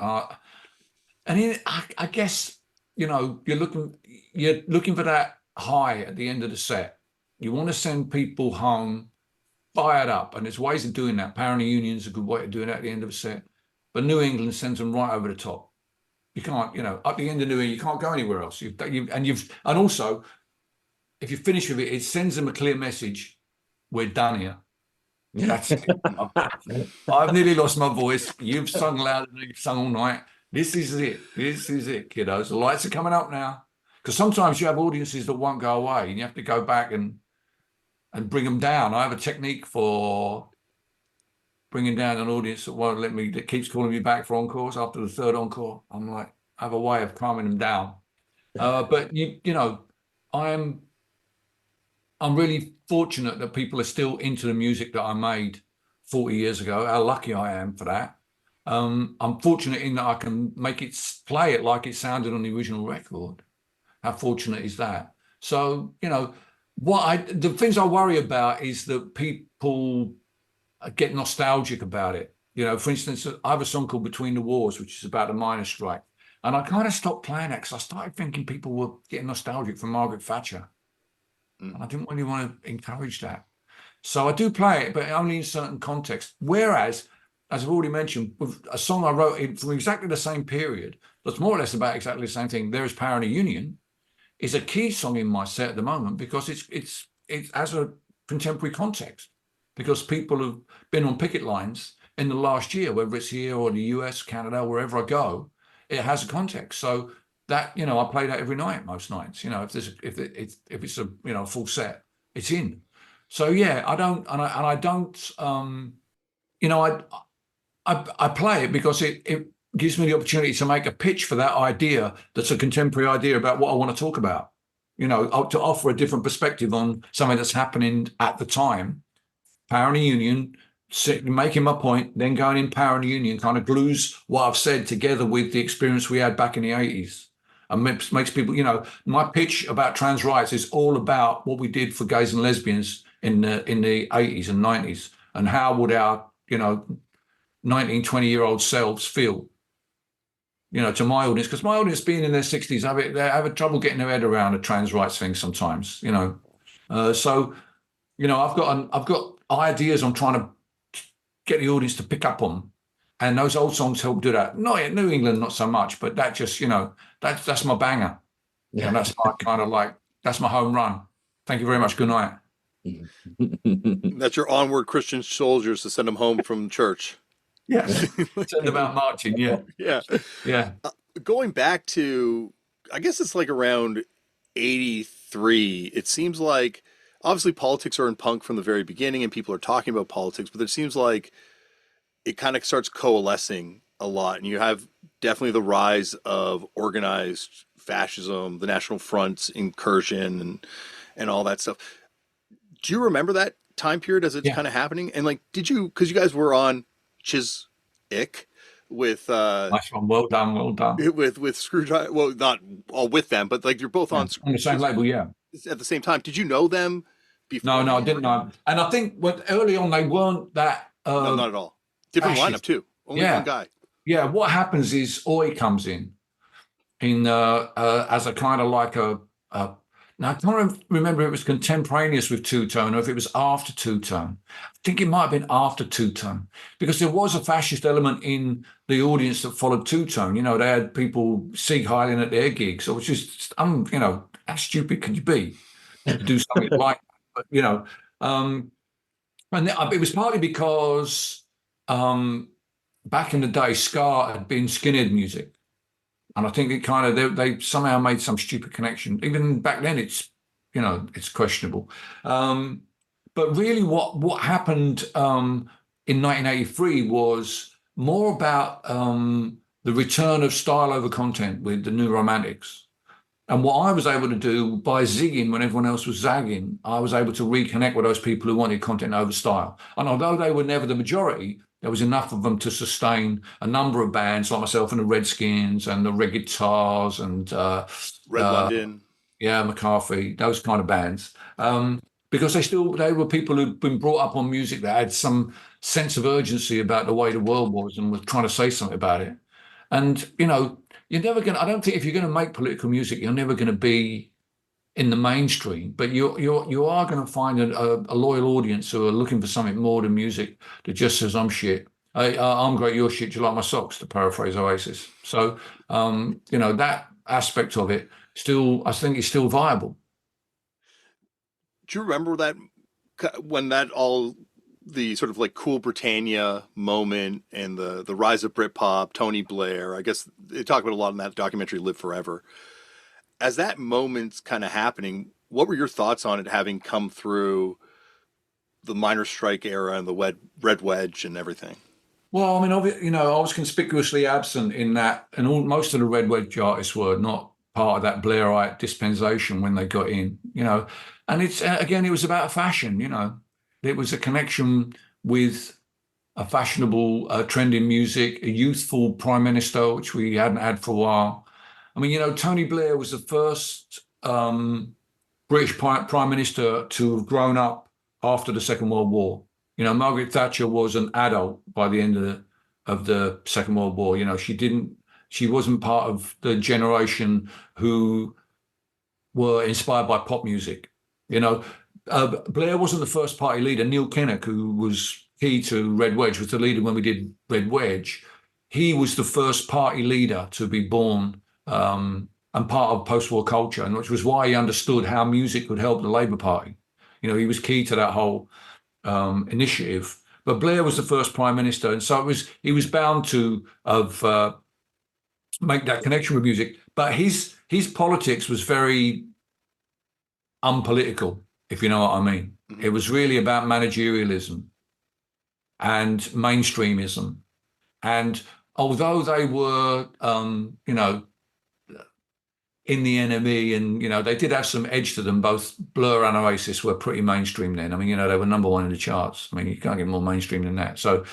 And I guess, you know, you're looking for that high at the end of the set. You want to send people home fired up, and there's ways of doing that. Power and the Union's a good way of doing that at the end of a set. But New England sends them right over the top. You can't, you know, at the end of New England, you can't go anywhere else. And also, if you finish with it, it sends them a clear message. We're done here. That's it. I've nearly lost my voice. You've sung louder than you've sung all night. This is it. This is it, kiddos. The lights are coming up now. Because sometimes you have audiences that won't go away, and you have to go back and bring them down. I have a technique for bringing down an audience that keeps calling me back for encores after the third encore. I'm like, I have a way of calming them down. But you know, I'm really fortunate that people are still into the music that I made 40 years ago. How lucky I am for that. I'm fortunate in that I can play it like it sounded on the original record. How fortunate is that? So, you know, the things I worry about is that people get nostalgic about it. You know, for instance, I have a song called Between the Wars, which is about the miners' strike. And I kind of stopped playing it because I started thinking people were getting nostalgic for Margaret Thatcher. And I didn't really want to encourage that. So I do play it, but only in certain contexts. Whereas, as I've already mentioned, with a song I wrote from exactly the same period, that's more or less about exactly the same thing, There Is Power in a Union, is a key song in my set at the moment because it has a contemporary context. Because people have been on picket lines in the last year, whether it's here or the US, Canada, wherever I go, it has a context. So that, you know, I play that every night, most nights. You know, if it's a, you know, full set, it's in. So yeah, I don't, you know, I play it because it gives me the opportunity to make a pitch for that idea that's a contemporary idea about what I want to talk about. You know, to offer a different perspective on something that's happening at the time. Power and the Union, making my point, then going in Power and the Union kind of glues what I've said together with the experience we had back in the 80s. And makes people, you know, my pitch about trans rights is all about what we did for gays and lesbians in the 80s and 90s, and how would our, you know, 19, 20-year-old selves feel, you know, to my audience, because my audience being in their 60s, they have trouble getting their head around a trans rights thing sometimes, you know. So, you know, I've got ideas I'm trying to get the audience to pick up on, and those old songs help do that. Not in New England, not so much, but that just, you know, that's my banger. Yeah, and that's my kind of like, that's my home run. Thank you very much. Good night. That's your onward Christian soldiers to send them home from church. Yeah, send them out marching. Yeah, yeah. Yeah. Going back to I guess it's like around 83. It seems like obviously politics are in punk from the very beginning and people are talking about politics, but it seems like it kind of starts coalescing a lot. And you have definitely the rise of organized fascism, the National Front's incursion, and all that stuff. Do you remember that time period as it's Yeah. kind of happening? And like, did you, because you guys were on Chiswick with Nice one. Well done. Well done. with Screwdriver, well, not all with them, but like you're both Yeah. on On the same label, yeah. at the same time. Did you know them before? No, I didn't know. And I think early on they weren't that. No, not at all. Different fascist. lineup too. Only Yeah. one guy. Yeah. What happens is Oi comes in as a kind of like a now I can't remember if it was contemporaneous with Two Tone or if it was after Two Tone. I think it might have been after Two Tone because there was a fascist element in the audience that followed Two Tone. You know, they had people Sieg Heiling at their gigs. So it was just, you know, how stupid could you be to do something like that? But, you know, and it was partly because back in the day, ska had been skinhead music. And I think it kind of they somehow made some stupid connection. Even back then, it's you know it's questionable. But really, what happened in 1983 was more about the return of style over content with the New Romantics. And what I was able to do by zigging when everyone else was zagging, I was able to reconnect with those people who wanted content over style. And although they were never the majority, there was enough of them to sustain a number of bands like myself and the Redskins and the Red Guitars and Red London. Yeah, McCarthy, those kind of bands. Because they were people who'd been brought up on music that had some sense of urgency about the way the world was and were trying to say something about it. And, you know, you're never going to, I don't think if you're going to make political music, you're never going to be in the mainstream, but you are going to find a loyal audience who are looking for something more than music that just says I'm shit. I'm great, you're shit. Do you like my socks? To paraphrase Oasis. So you know that aspect of it I think is still viable. Do you remember that when that all the sort of like Cool Britannia moment and the rise of Britpop, Tony Blair? I guess they talk about a lot in that documentary, Live Forever. As that moment's kind of happening, what were your thoughts on it having come through the minor strike era and the red wedge and everything? Well, I mean, you know, I was conspicuously absent in that, and most of the red wedge artists were not part of that Blairite dispensation when they got in, you know. And it's again, it was about fashion, you know. It was a connection with a fashionable trend in music, a youthful prime minister, which we hadn't had for a while. I mean, you know, Tony Blair was the first British prime minister to have grown up after the Second World War. You know, Margaret Thatcher was an adult by the end of the Second World War. You know, she wasn't part of the generation who were inspired by pop music. You know, Blair wasn't the first party leader. Neil Kinnock, who was key to Red Wedge, was the leader when we did Red Wedge. He was the first party leader to be born and part of post-war culture, and which was why he understood how music could help the Labour Party. You know, he was key to that whole initiative. But Blair was the first prime minister, and so he was bound to make that connection with music. But his politics was very unpolitical, if you know what I mean. Mm-hmm. It was really about managerialism and mainstreamism. And although they were, you know, in the NME, and you know they did have some edge to them. Both Blur and Oasis were pretty mainstream then. I mean, you know, they were #1 in the charts. I mean, you can't get more mainstream than that. So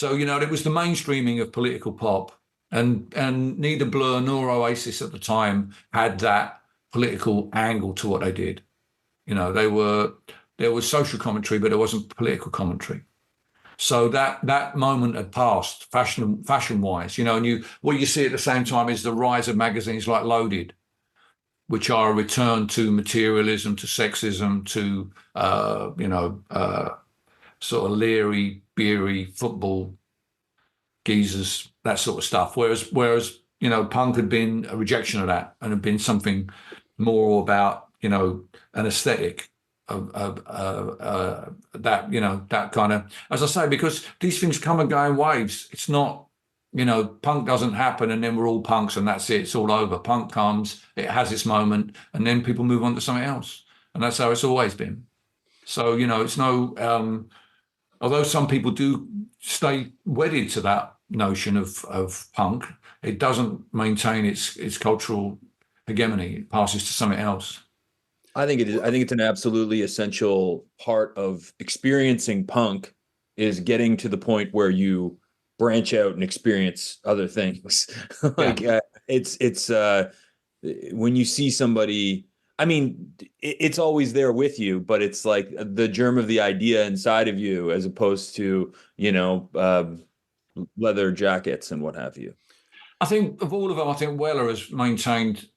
you know, it was the mainstreaming of political pop, and neither Blur nor Oasis at the time had that political angle to what they did. You know, there was social commentary, but there wasn't political commentary. So that moment had passed, fashion wise. You know, and what you see at the same time is the rise of magazines like Loaded, which are a return to materialism, to sexism, to, you know, sort of leery, beery football geezers, that sort of stuff. Whereas, you know, punk had been a rejection of that and had been something more about, you know, an aesthetic of that, you know, that kind of, as I say, because these things come and go in waves. It's not punk doesn't happen and then we're all punks and that's it. It's all over. Punk comes, it has its moment, and then people move on to something else. And that's how it's always been. So, it's no, although some people do stay wedded to that notion of punk, it doesn't maintain its cultural hegemony. It passes to something else. I think it is. I think it's an absolutely essential part of experiencing punk is getting to the point where you branch out and experience other things. Like it's when you see somebody, I mean, it's always there with you, but it's like the germ of the idea inside of you, as opposed to, leather jackets and what have you. I think of all of them, I think Weller has maintained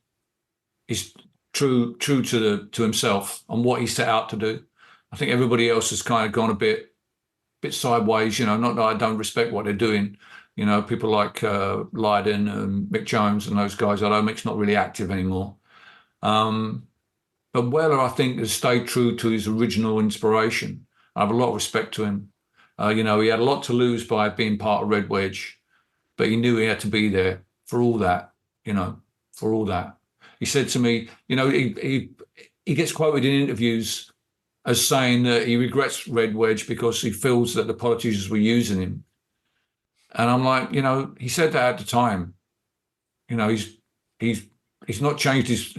his true to himself and what he set out to do. I think everybody else has kind of gone a bit sideways. Not that I don't respect what they're doing. People like Lydon and Mick Jones and those guys. Although Mick's not really active anymore. But Weller, I think, has stayed true to his original inspiration. I have a lot of respect to him. He had a lot to lose by being part of Red Wedge, but he knew he had to be there for all that, for all that. He said to me, he gets quoted in interviews as saying that he regrets Red Wedge because he feels that the politicians were using him. And I'm like, he said that at the time. He's not changed his...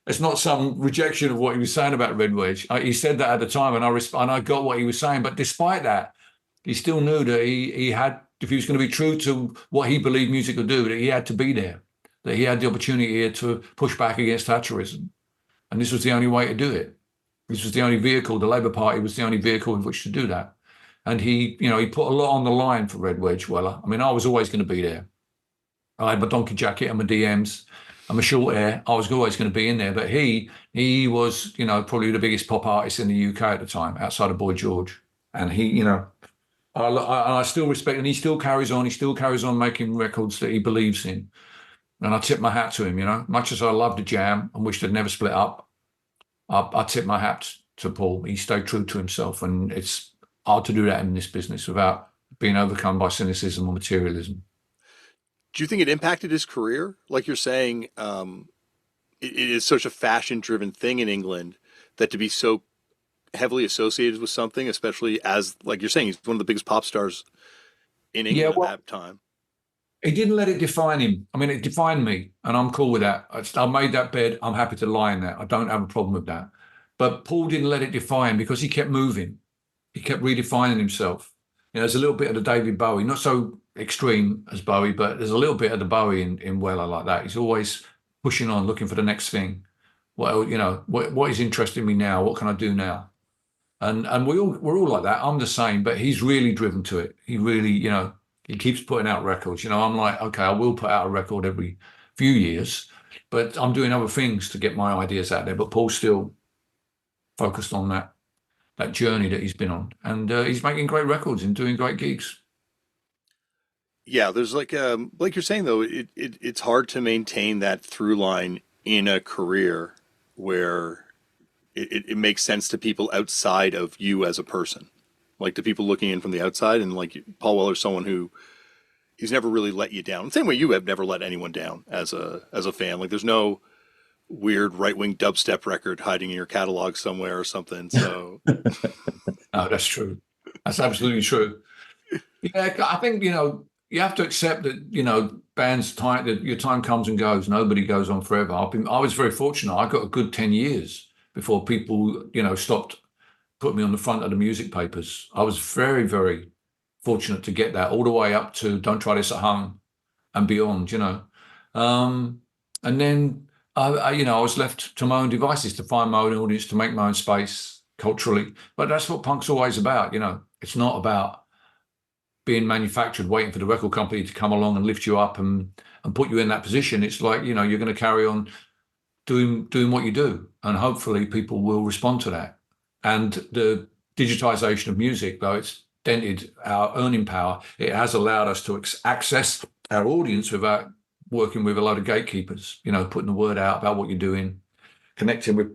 It's not some rejection of what he was saying about Red Wedge. He said that at the time, and I got what he was saying. But despite that, he still knew that he had, if he was going to be true to what he believed music could do, that he had to be there, that he had the opportunity here to push back against Thatcherism. And this was the only way to do it. This was the only vehicle. The Labour Party was the only vehicle in which to do that. And he put a lot on the line for Red Wedge, Weller. I mean, I was always going to be there. I had my donkey jacket and my DMs. I'm a short hair. I was always going to be in there, but he was, probably the biggest pop artist in the UK at the time, outside of Boy George. And he, I still respect, and he still carries on. He still carries on making records that he believes in. And I tip my hat to him. Much as I love the Jam and wish they'd never split up, I tip my hat to Paul. He stayed true to himself, and it's hard to do that in this business without being overcome by cynicism or materialism. Do you think it impacted his career? Like you're saying, it is such a fashion-driven thing in England that to be so heavily associated with something, especially as, like you're saying, he's one of the biggest pop stars in England at that time. He didn't let it define him. I mean, it defined me, and I'm cool with that. I made that bed. I'm happy to lie in that. I don't have a problem with that. But Paul didn't let it define him because he kept moving. He kept redefining himself. There's a little bit of the David Bowie, not so extreme as Bowie, but there's a little bit of the Bowie in Weller like that. He's always pushing on, looking for the next thing. What is interesting me now? What can I do now? And we're all like that. I'm the same, but he's really driven to it. He really, he keeps putting out records. I'm like, okay, I will put out a record every few years, but I'm doing other things to get my ideas out there. But Paul's still focused on that journey that he's been on, and he's making great records and doing great gigs. Yeah, there's like you're saying though, it's hard to maintain that through line in a career where it makes sense to people outside of you as a person, like to people looking in from the outside. And like Paul Weller's someone who he's never really let you down. The same way you have never let anyone down as a fan. Like there's no weird right-wing dubstep record hiding in your catalog somewhere or something. So no, that's true. That's absolutely true. Yeah, I think you have to accept that bands that your time comes and goes. Nobody goes on forever. I was very fortunate. I got a good 10 years before people stopped putting me on the front of the music papers. I was very, very fortunate to get that all the way up to Don't Try This at Home and beyond. And then I was left to my own devices to find my own audience, to make my own space culturally. But that's what punk's always about. It's not about being manufactured, waiting for the record company to come along and lift you up and put you in that position. It's like, you're going to carry on doing what you do. And hopefully people will respond to that. And the digitization of music, though it's dented our earning power, it has allowed us to access our audience without working with a load of gatekeepers, putting the word out about what you're doing, connecting with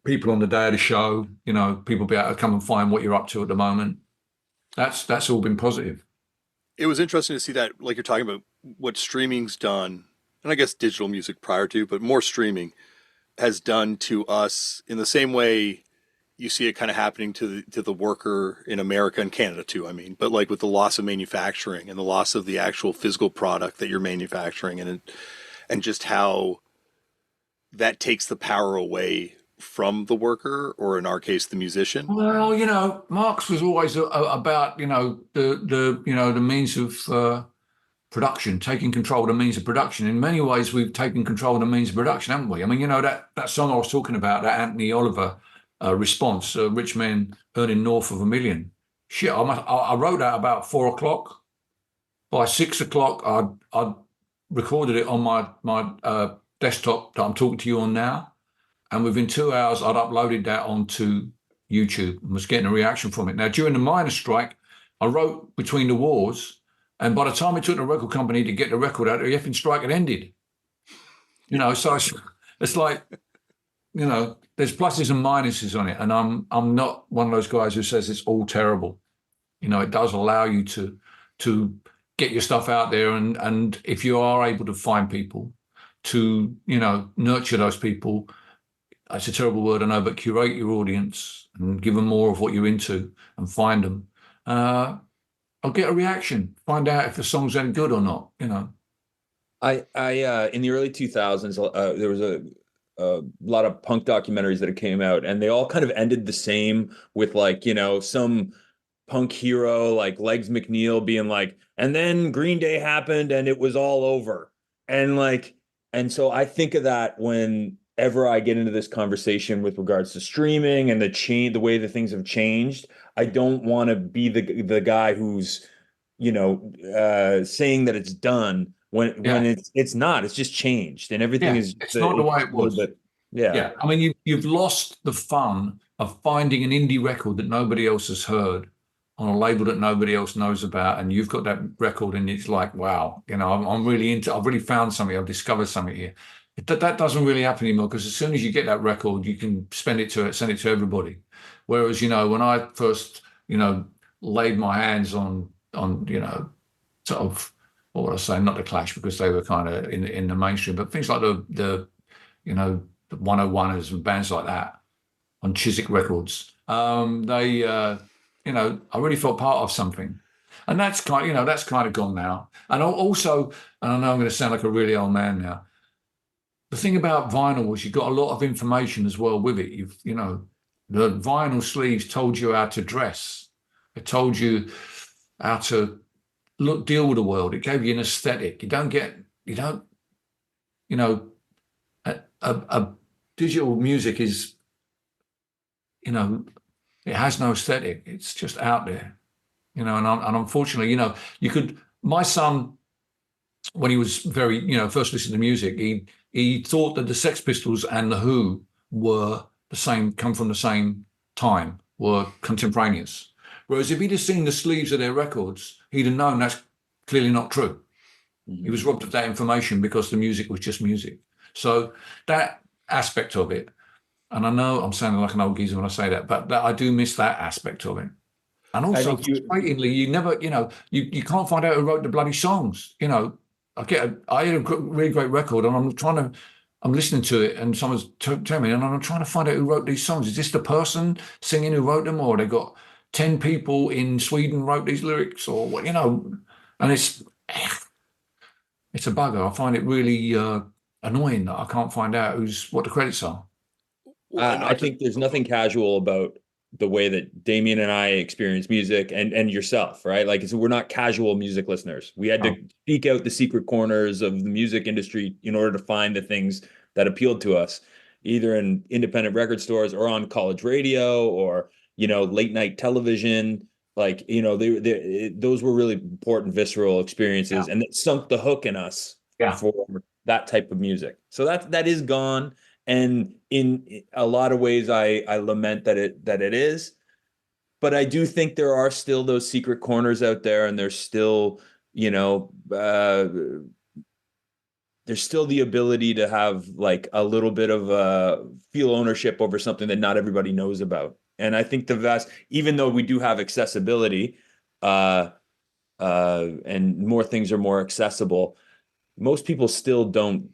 people on the day of the show, people be able to come and find what you're up to at the moment. That's all been positive. It was interesting to see that, like you're talking about what streaming's done, and I guess digital music prior to, but more streaming has done to us in the same way you see it kind of happening to the worker in America and Canada too. I mean, but like with the loss of manufacturing and the loss of the actual physical product that you're manufacturing, and just how that takes the power away from the worker, or in our case, the musician. Well, Marx was always about, the means of production, taking control of the means of production. In many ways, we've taken control of the means of production, haven't we? I mean, that song I was talking about, that Anthony Oliver response, Rich Men Earning North of a Million. Shit, I wrote that about 4 o'clock. By 6 o'clock, I'd recorded it on my desktop that I'm talking to you on now. And within 2 hours, I'd uploaded that onto YouTube and was getting a reaction from it. Now, during the miners' strike, I wrote Between the Wars. And by the time it took the record company to get the record out, the effing strike had ended. So it's like, there's pluses and minuses on it. And I'm not one of those guys who says it's all terrible. It does allow you to get your stuff out there. And if you are able to find people to, nurture those people, it's a terrible word, I know, but curate your audience and give them more of what you're into and find them. I'll get a reaction, find out if the song's any good or not, I in the early 2000s, there was a lot of punk documentaries that came out, and they all kind of ended the same with some punk hero like Legs McNeil being like, and then Green Day happened and it was all over. And so I think of that whenever I get into this conversation with regards to streaming and the way that things have changed. I don't want to be the guy who's, saying that it's done when it's not. It's just changed, and everything is. It's not the way it was. Yeah. I mean, you've lost the fun of finding an indie record that nobody else has heard on a label that nobody else knows about, and you've got that record, and it's like, wow, I'm really into. I've really found something. I've discovered something here. That doesn't really happen anymore, because as soon as you get that record, you can send it to everybody. Whereas, when I first, laid my hands on, sort of, what would I say, not the Clash, because they were kind of in the mainstream, but things like the 101ers and bands like that on Chiswick Records, they, I really felt part of something. And that's kind of gone now. And also, and I know I'm going to sound like a really old man now, the thing about vinyl was you got a lot of information as well with it. The vinyl sleeves told you how to dress. It told you how to deal with the world. It gave you an aesthetic. A digital music is, it has no aesthetic. It's just out there, and unfortunately, my son, when he was very, first listening to music, he thought that the Sex Pistols and the Who were come from the same time, were contemporaneous. Whereas if he'd have seen the sleeves of their records, he'd have known that's clearly not true. Mm-hmm. He was robbed of that information because the music was just music. So that aspect of it, and I know I'm sounding like an old geezer when I say that, but I do miss that aspect of it. And also, frustratingly, you never, you can't find out who wrote the bloody songs. I had a really great record, and I'm listening to it, and someone's telling me, and I'm trying to find out who wrote these songs. Is this the person singing who wrote them, or they got 10 people in Sweden wrote these lyrics, or what? And it's a bugger. I find it really annoying that I can't find out what the credits are. I think there's nothing casual about the way that Damian and I experience music, and yourself, right? We're not casual music listeners. We had to seek out the secret corners of the music industry in order to find the things that appealed to us, either in independent record stores or on college radio or, late night television. Those were really important, visceral experiences, and it sunk the hook in us for that type of music. So that is gone. And in a lot of ways, I lament that it is, but I do think there are still those secret corners out there, and there's still, there's still the ability to have a little bit of feel ownership over something that not everybody knows about. And I think even though we do have accessibility, and more things are more accessible, most people still don't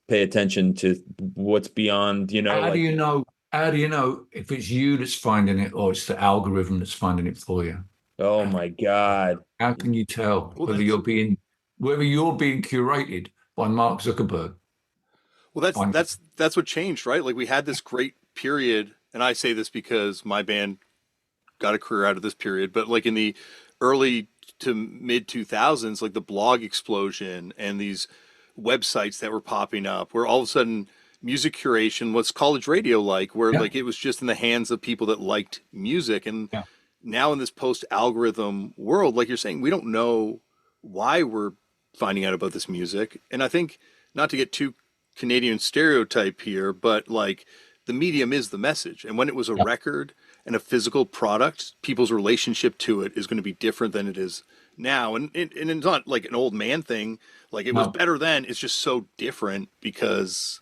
pay attention to what's beyond, How do like, you know? How do you know if it's you that's finding it or it's the algorithm that's finding it for you? oh my God. How can you tell Well, whether you're being curated by Mark Zuckerberg? Well, Fine. that's what changed, right? Like we had this great period, and I say this because my band got a career out of this period, but like in the early to mid 2000s, like the blog explosion and these websites that were popping up, where all of a sudden music curation was college radio like, where Yeah, like it was just in the hands of people that liked music. And yeah. now in this post algorithm world, like you're saying, we don't know why we're finding out about this music. And I think, not to get too Canadian stereotype here, but like the medium is the message. And when it was a record and a physical product, people's relationship to it is going to be different than it is now. And it's not like an old man thing. Like it was No. better then. It's just so different because,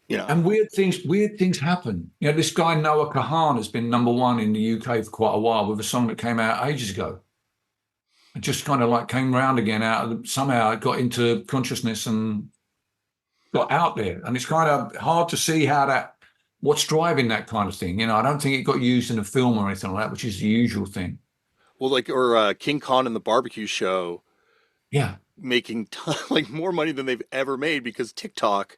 you know, And weird things happen. You know, this guy Noah Kahan has been number one in the UK for quite a while with a song that came out ages ago. It just kind of like came round again somehow it got into consciousness and got out there. And it's kind of hard to see what's driving that kind of thing. You know, I don't think it got used in a film or anything like that, which is the usual thing. well, like, or King Kong and the Barbecue Show Yeah, making like more money than they've ever made because TikTok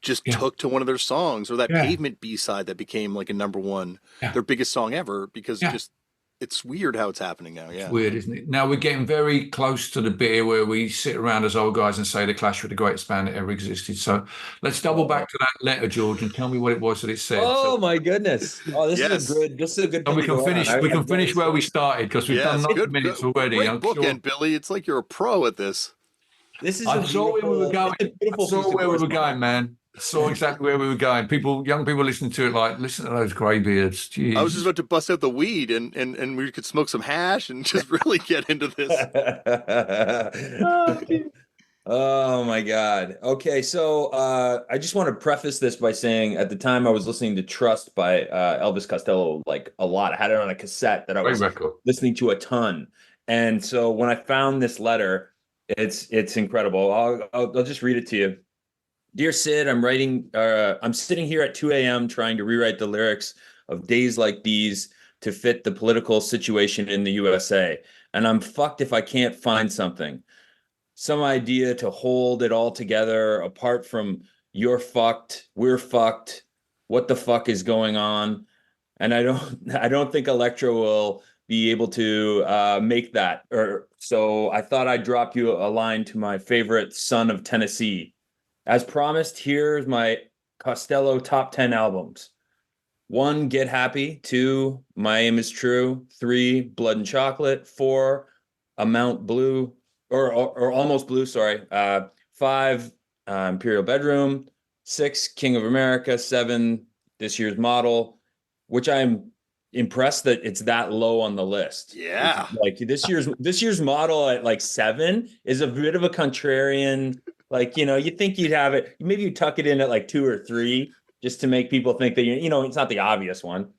just yeah, took to one of their songs, or that yeah, Pavement B-side that became like a number one, yeah, their biggest song ever, because yeah. just it's weird how it's happening now. It's Yeah. weird, isn't it? Now we're getting very close to the bit here where we sit around as old guys and say the Clash were the greatest band that ever existed. So let's double back to that letter, George, and tell me what it was that it said. Oh my goodness. Oh, Yes. this is a good And thing we to can go finish. on. We can finish where we started because we've done Yes. 9 minutes already. Great I'm sure. bookend, Billy. It's like you're a pro at this. This is I saw where we were going. it's a I beautiful saw piece of where we were correspondence. going, man. I saw exactly where we were going. Young people listening to it, like, listen to those greybeards. I was just Jeez. about to bust out the weed and we could smoke some hash and just really get into this. Oh my God. Okay, so I just want to preface this by saying at the time I was listening to Trust by Elvis Costello like a lot. I had it on a cassette that I Great was record. listening to a ton. And so when I found this letter, it's incredible. I'll just read it to you. Dear Sid, I'm sitting here at 2 a.m. trying to rewrite the lyrics of Days Like These to fit the political situation in the USA. And I'm fucked if I can't find something. Some idea to hold it all together apart from you're fucked, we're fucked, what the fuck is going on? And I don't think Electra will be able to make that. Or so I thought I'd drop you a line to my favorite son of Tennessee. As promised, here's my Costello top 10 albums. 1, Get Happy. 2, My Aim Is True. 3, Blood and Chocolate. 4, Amount Blue, or Almost Blue, sorry. 5, Imperial Bedroom. 6, King of America. 7, This Year's Model, which I'm impressed that it's that low on the list. Yeah. Like this year's model at like 7 is a bit of a contrarian. Like, you think you'd have it, maybe you tuck it in at like 2 or 3 just to make people think that, it's not the obvious one.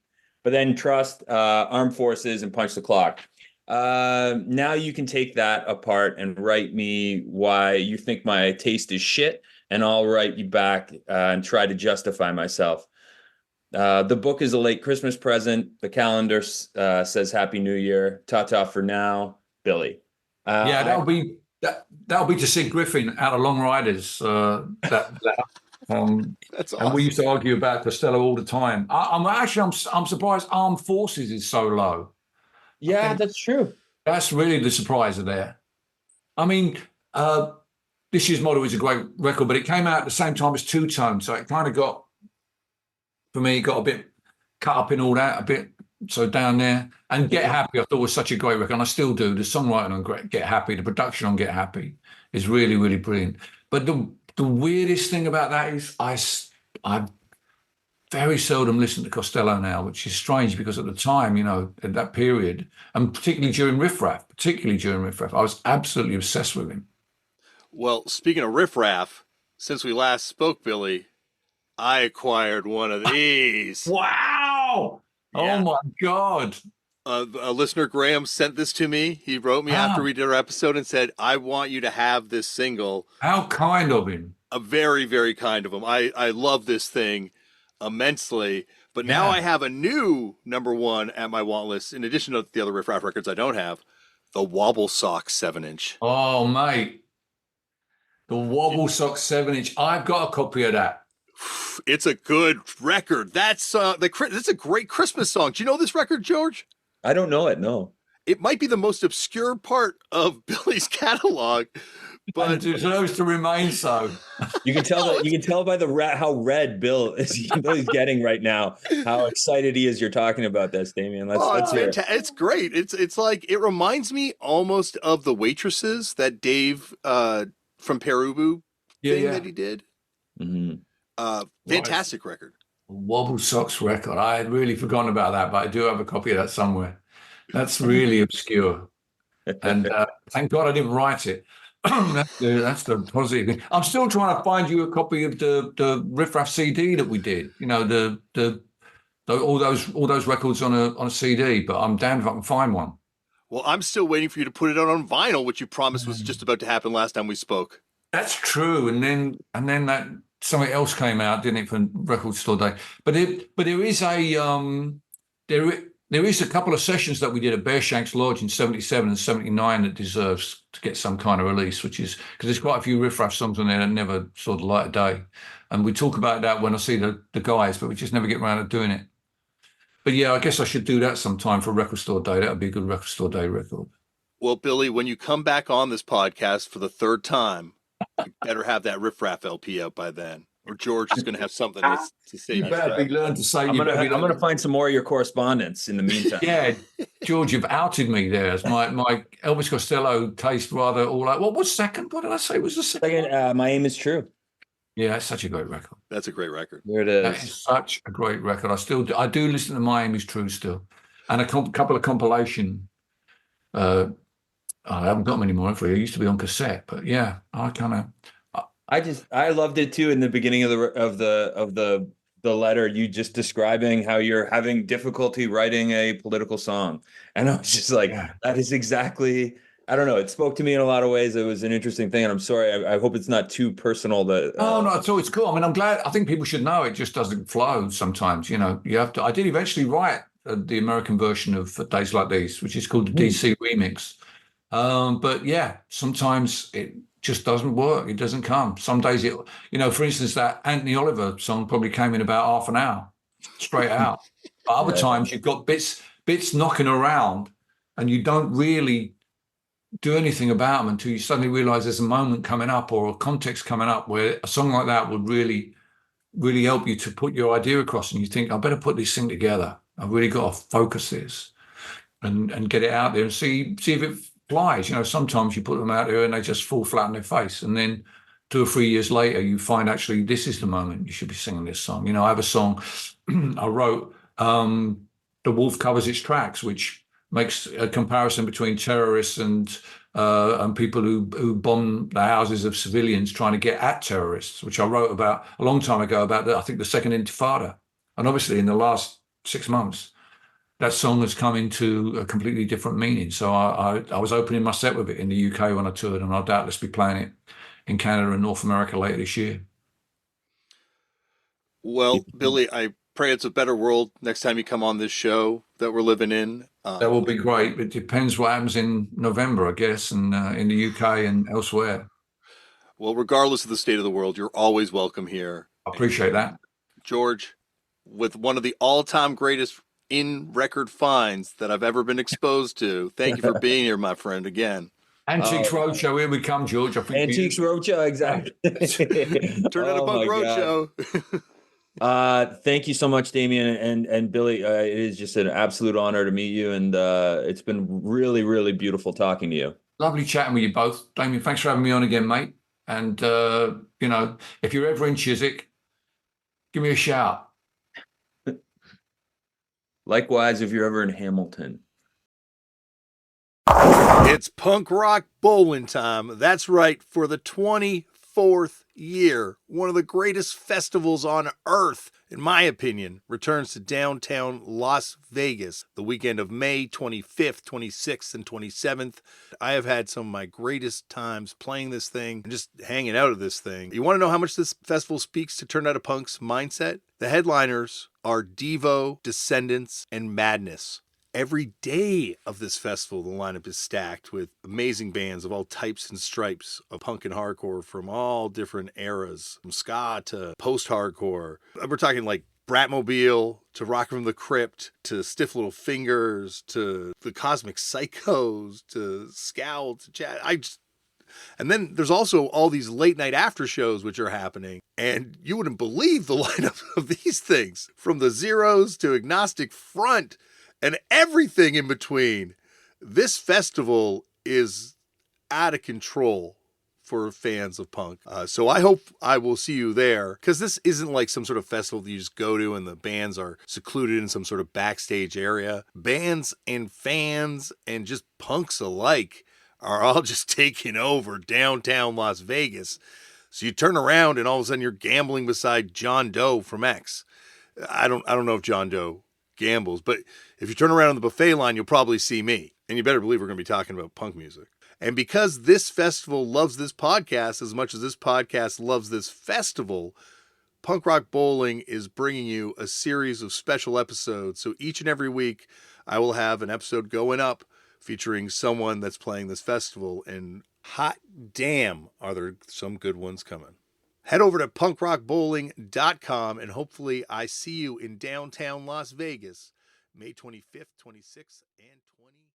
But then Trust, Armed Forces, and Punch the Clock. Now you can take that apart and write me why you think my taste is shit, and I'll write you back and try to justify myself. The book is a late Christmas present. The calendar says Happy New Year. Ta-ta for now, Billy. Yeah, that'll be to Sid Griffin out of Long Riders. That That's and we awesome. used to argue about Costello all the time. I'm surprised Armed Forces is so low. Yeah, that's true. That's really the surprise there. I mean, This Year's Model is a great record, but it came out at the same time as Two Tone, so it kind of got, for me, got a bit cut up in all that, a bit so down there. And Get Happy, I thought was such a great record, and I still do. The songwriting on Get Happy, the production on Get Happy is really, really brilliant. But the weirdest thing about that is I very seldom listen to Costello now, which is strange because at the time, at that period, and particularly during Riff Raff, I was absolutely obsessed with him. Well, speaking of Riff Raff, since we last spoke, Billy, I acquired one of these. Wow! Yeah. Oh my God! A listener, Graham, sent this to me. He wrote me after we did our episode and said, I want you to have this single. How kind of him. A very, very kind of him. I love this thing immensely. But now I have a new number one at my want list, in addition to the other Riff Raff records I don't have, the Wobble Sock 7-inch. Oh, mate. The Wobble Sock 7-inch. I've got a copy of that. It's a good record. That's a great Christmas song. Do you know this record, George? I don't know it, no. It might be the most obscure part of Billy's catalog, but it deserves to remain so. You can tell by the how red Bill is he's getting right now. How excited he is! You're talking about this, Damian. Let's hear it. It's great. It's like, it reminds me almost of the Waitresses that Dave from Perubu thing that he did. Mm-hmm. Fantastic record. Wobble Socks record. I had really forgotten about that, but I do have a copy of that somewhere. That's really obscure. And thank God I didn't write it. That's the positive thing. I'm still trying to find you a copy of the Riff Raff CD that we did. You know, all those records on a CD, but I'm damned if I can find one. Well, I'm still waiting for you to put it out on vinyl, which you promised was just about to happen last time we spoke. That's true. And then that something else came out, didn't it, for Record Store Day? But there is a couple of sessions that we did at Bearshanks Lodge in 77 and 79 that deserves to get some kind of release, which is because there's quite a few Riff Raff songs on there that never saw the light of day. And we talk about that when I see the guys, but we just never get around to doing it. But yeah, I guess I should do that sometime for Record Store Day. That would be a good Record Store Day record. Well, Billy, when you come back on this podcast for the third time, you better have that Riff Raff LP out by then, or George is going to have something to say. You better be learn to say. I'm going to find some more of your correspondence in the meantime. Yeah, George, you've outed me there. As my Elvis Costello taste rather all like. What was second? What did I say was the second? My Aim Is True. Yeah, that's such a great record. That's a great record. There it is. That is such a great record. I do listen to My Aim Is True still, and a couple of compilation. I haven't got them anymore. It used to be on cassette, but yeah, I loved it too. In the beginning of the letter, you just describing how you're having difficulty writing a political song, and I was just like, that is exactly. I don't know. It spoke to me in a lot of ways. It was an interesting thing, and I'm sorry. I hope it's not too personal. No, not at all. It's cool. I mean, I'm glad. I think people should know it just doesn't flow sometimes. You know, you have to. I did eventually write the American version of Days Like These, which is called the DC remix. But yeah, sometimes it just doesn't work. It doesn't come. Some days for instance, that Anthony Oliver song probably came in about half an hour straight out. But other times you've got bits knocking around and you don't really do anything about them until you suddenly realize there's a moment coming up or a context coming up where a song like that would really, really help you to put your idea across. And you think, I better put this thing together. I've really got to focus this and get it out there and see if it flies. You know, sometimes you put them out there and they just fall flat on their face. And then 2 or 3 years later, you find actually this is the moment you should be singing this song. You know, I have a song I wrote, The Wolf Covers Its Tracks, which makes a comparison between terrorists and people who bomb the houses of civilians trying to get at terrorists, which I wrote about a long time ago about, I think, the second Intifada. And obviously in the last 6 months, that song has come into a completely different meaning. So I was opening my set with it in the UK when I toured, and I'll doubtless be playing it in Canada and North America later this year. Well, Billy, I pray it's a better world next time you come on this show that we're living in. That will be great. It depends what happens in November, I guess, and in the UK and elsewhere. Well, regardless of the state of the world, you're always welcome here. I appreciate that. George, with one of the all-time greatest in-record finds that I've ever been exposed to, thank you for being here, my friend, again. Antiques Roadshow, here we come, George. I think Antiques Roadshow, exactly. Turn out a Punk Roadshow. Thank you so much, Damian and Billy. It is just an absolute honor to meet you, and it's been really, really beautiful talking to you. Lovely chatting with you both. Damian, thanks for having me on again, mate. And, if you're ever in Chiswick, give me a shout. Likewise, if you're ever in Hamilton. It's punk rock bowling time. That's right. For the 24th 24th year, one of the greatest festivals on earth, in my opinion, returns to downtown Las Vegas the weekend of May 25th, 26th, and 27th. I have had some of my greatest times playing this thing and just hanging out at this thing. You want to know how much this festival speaks to Turn Out a Punk's mindset? The headliners are Devo, Descendants, and Madness. Every day of this festival, the lineup is stacked with amazing bands of all types and stripes of punk and hardcore from all different eras, from ska to post-hardcore. We're talking like Bratmobile to Rock from the Crypt to Stiff Little Fingers to the Cosmic Psychos to Scowl to Chad. And then there's also all these late night after shows which are happening. And you wouldn't believe the lineup of these things, from the Zeros to Agnostic Front and everything in between. This festival is out of control for fans of punk. So I hope I will see you there, because this isn't like some sort of festival that you just go to and the bands are secluded in some sort of backstage area. Bands and fans and just punks alike are all just taking over downtown Las Vegas. So you turn around and all of a sudden you're gambling beside John Doe from X. I don't know if John Doe gambles, but if you turn around on the buffet line, you'll probably see me. And you better believe we're going to be talking about punk music. And because this festival loves this podcast as much as this podcast loves this festival, Punk Rock Bowling is bringing you a series of special episodes. So each and every week, I will have an episode going up featuring someone that's playing this festival. And hot damn, are there some good ones coming. Head over to punkrockbowling.com and hopefully I see you in downtown Las Vegas, May 25th, 26th, and 20th.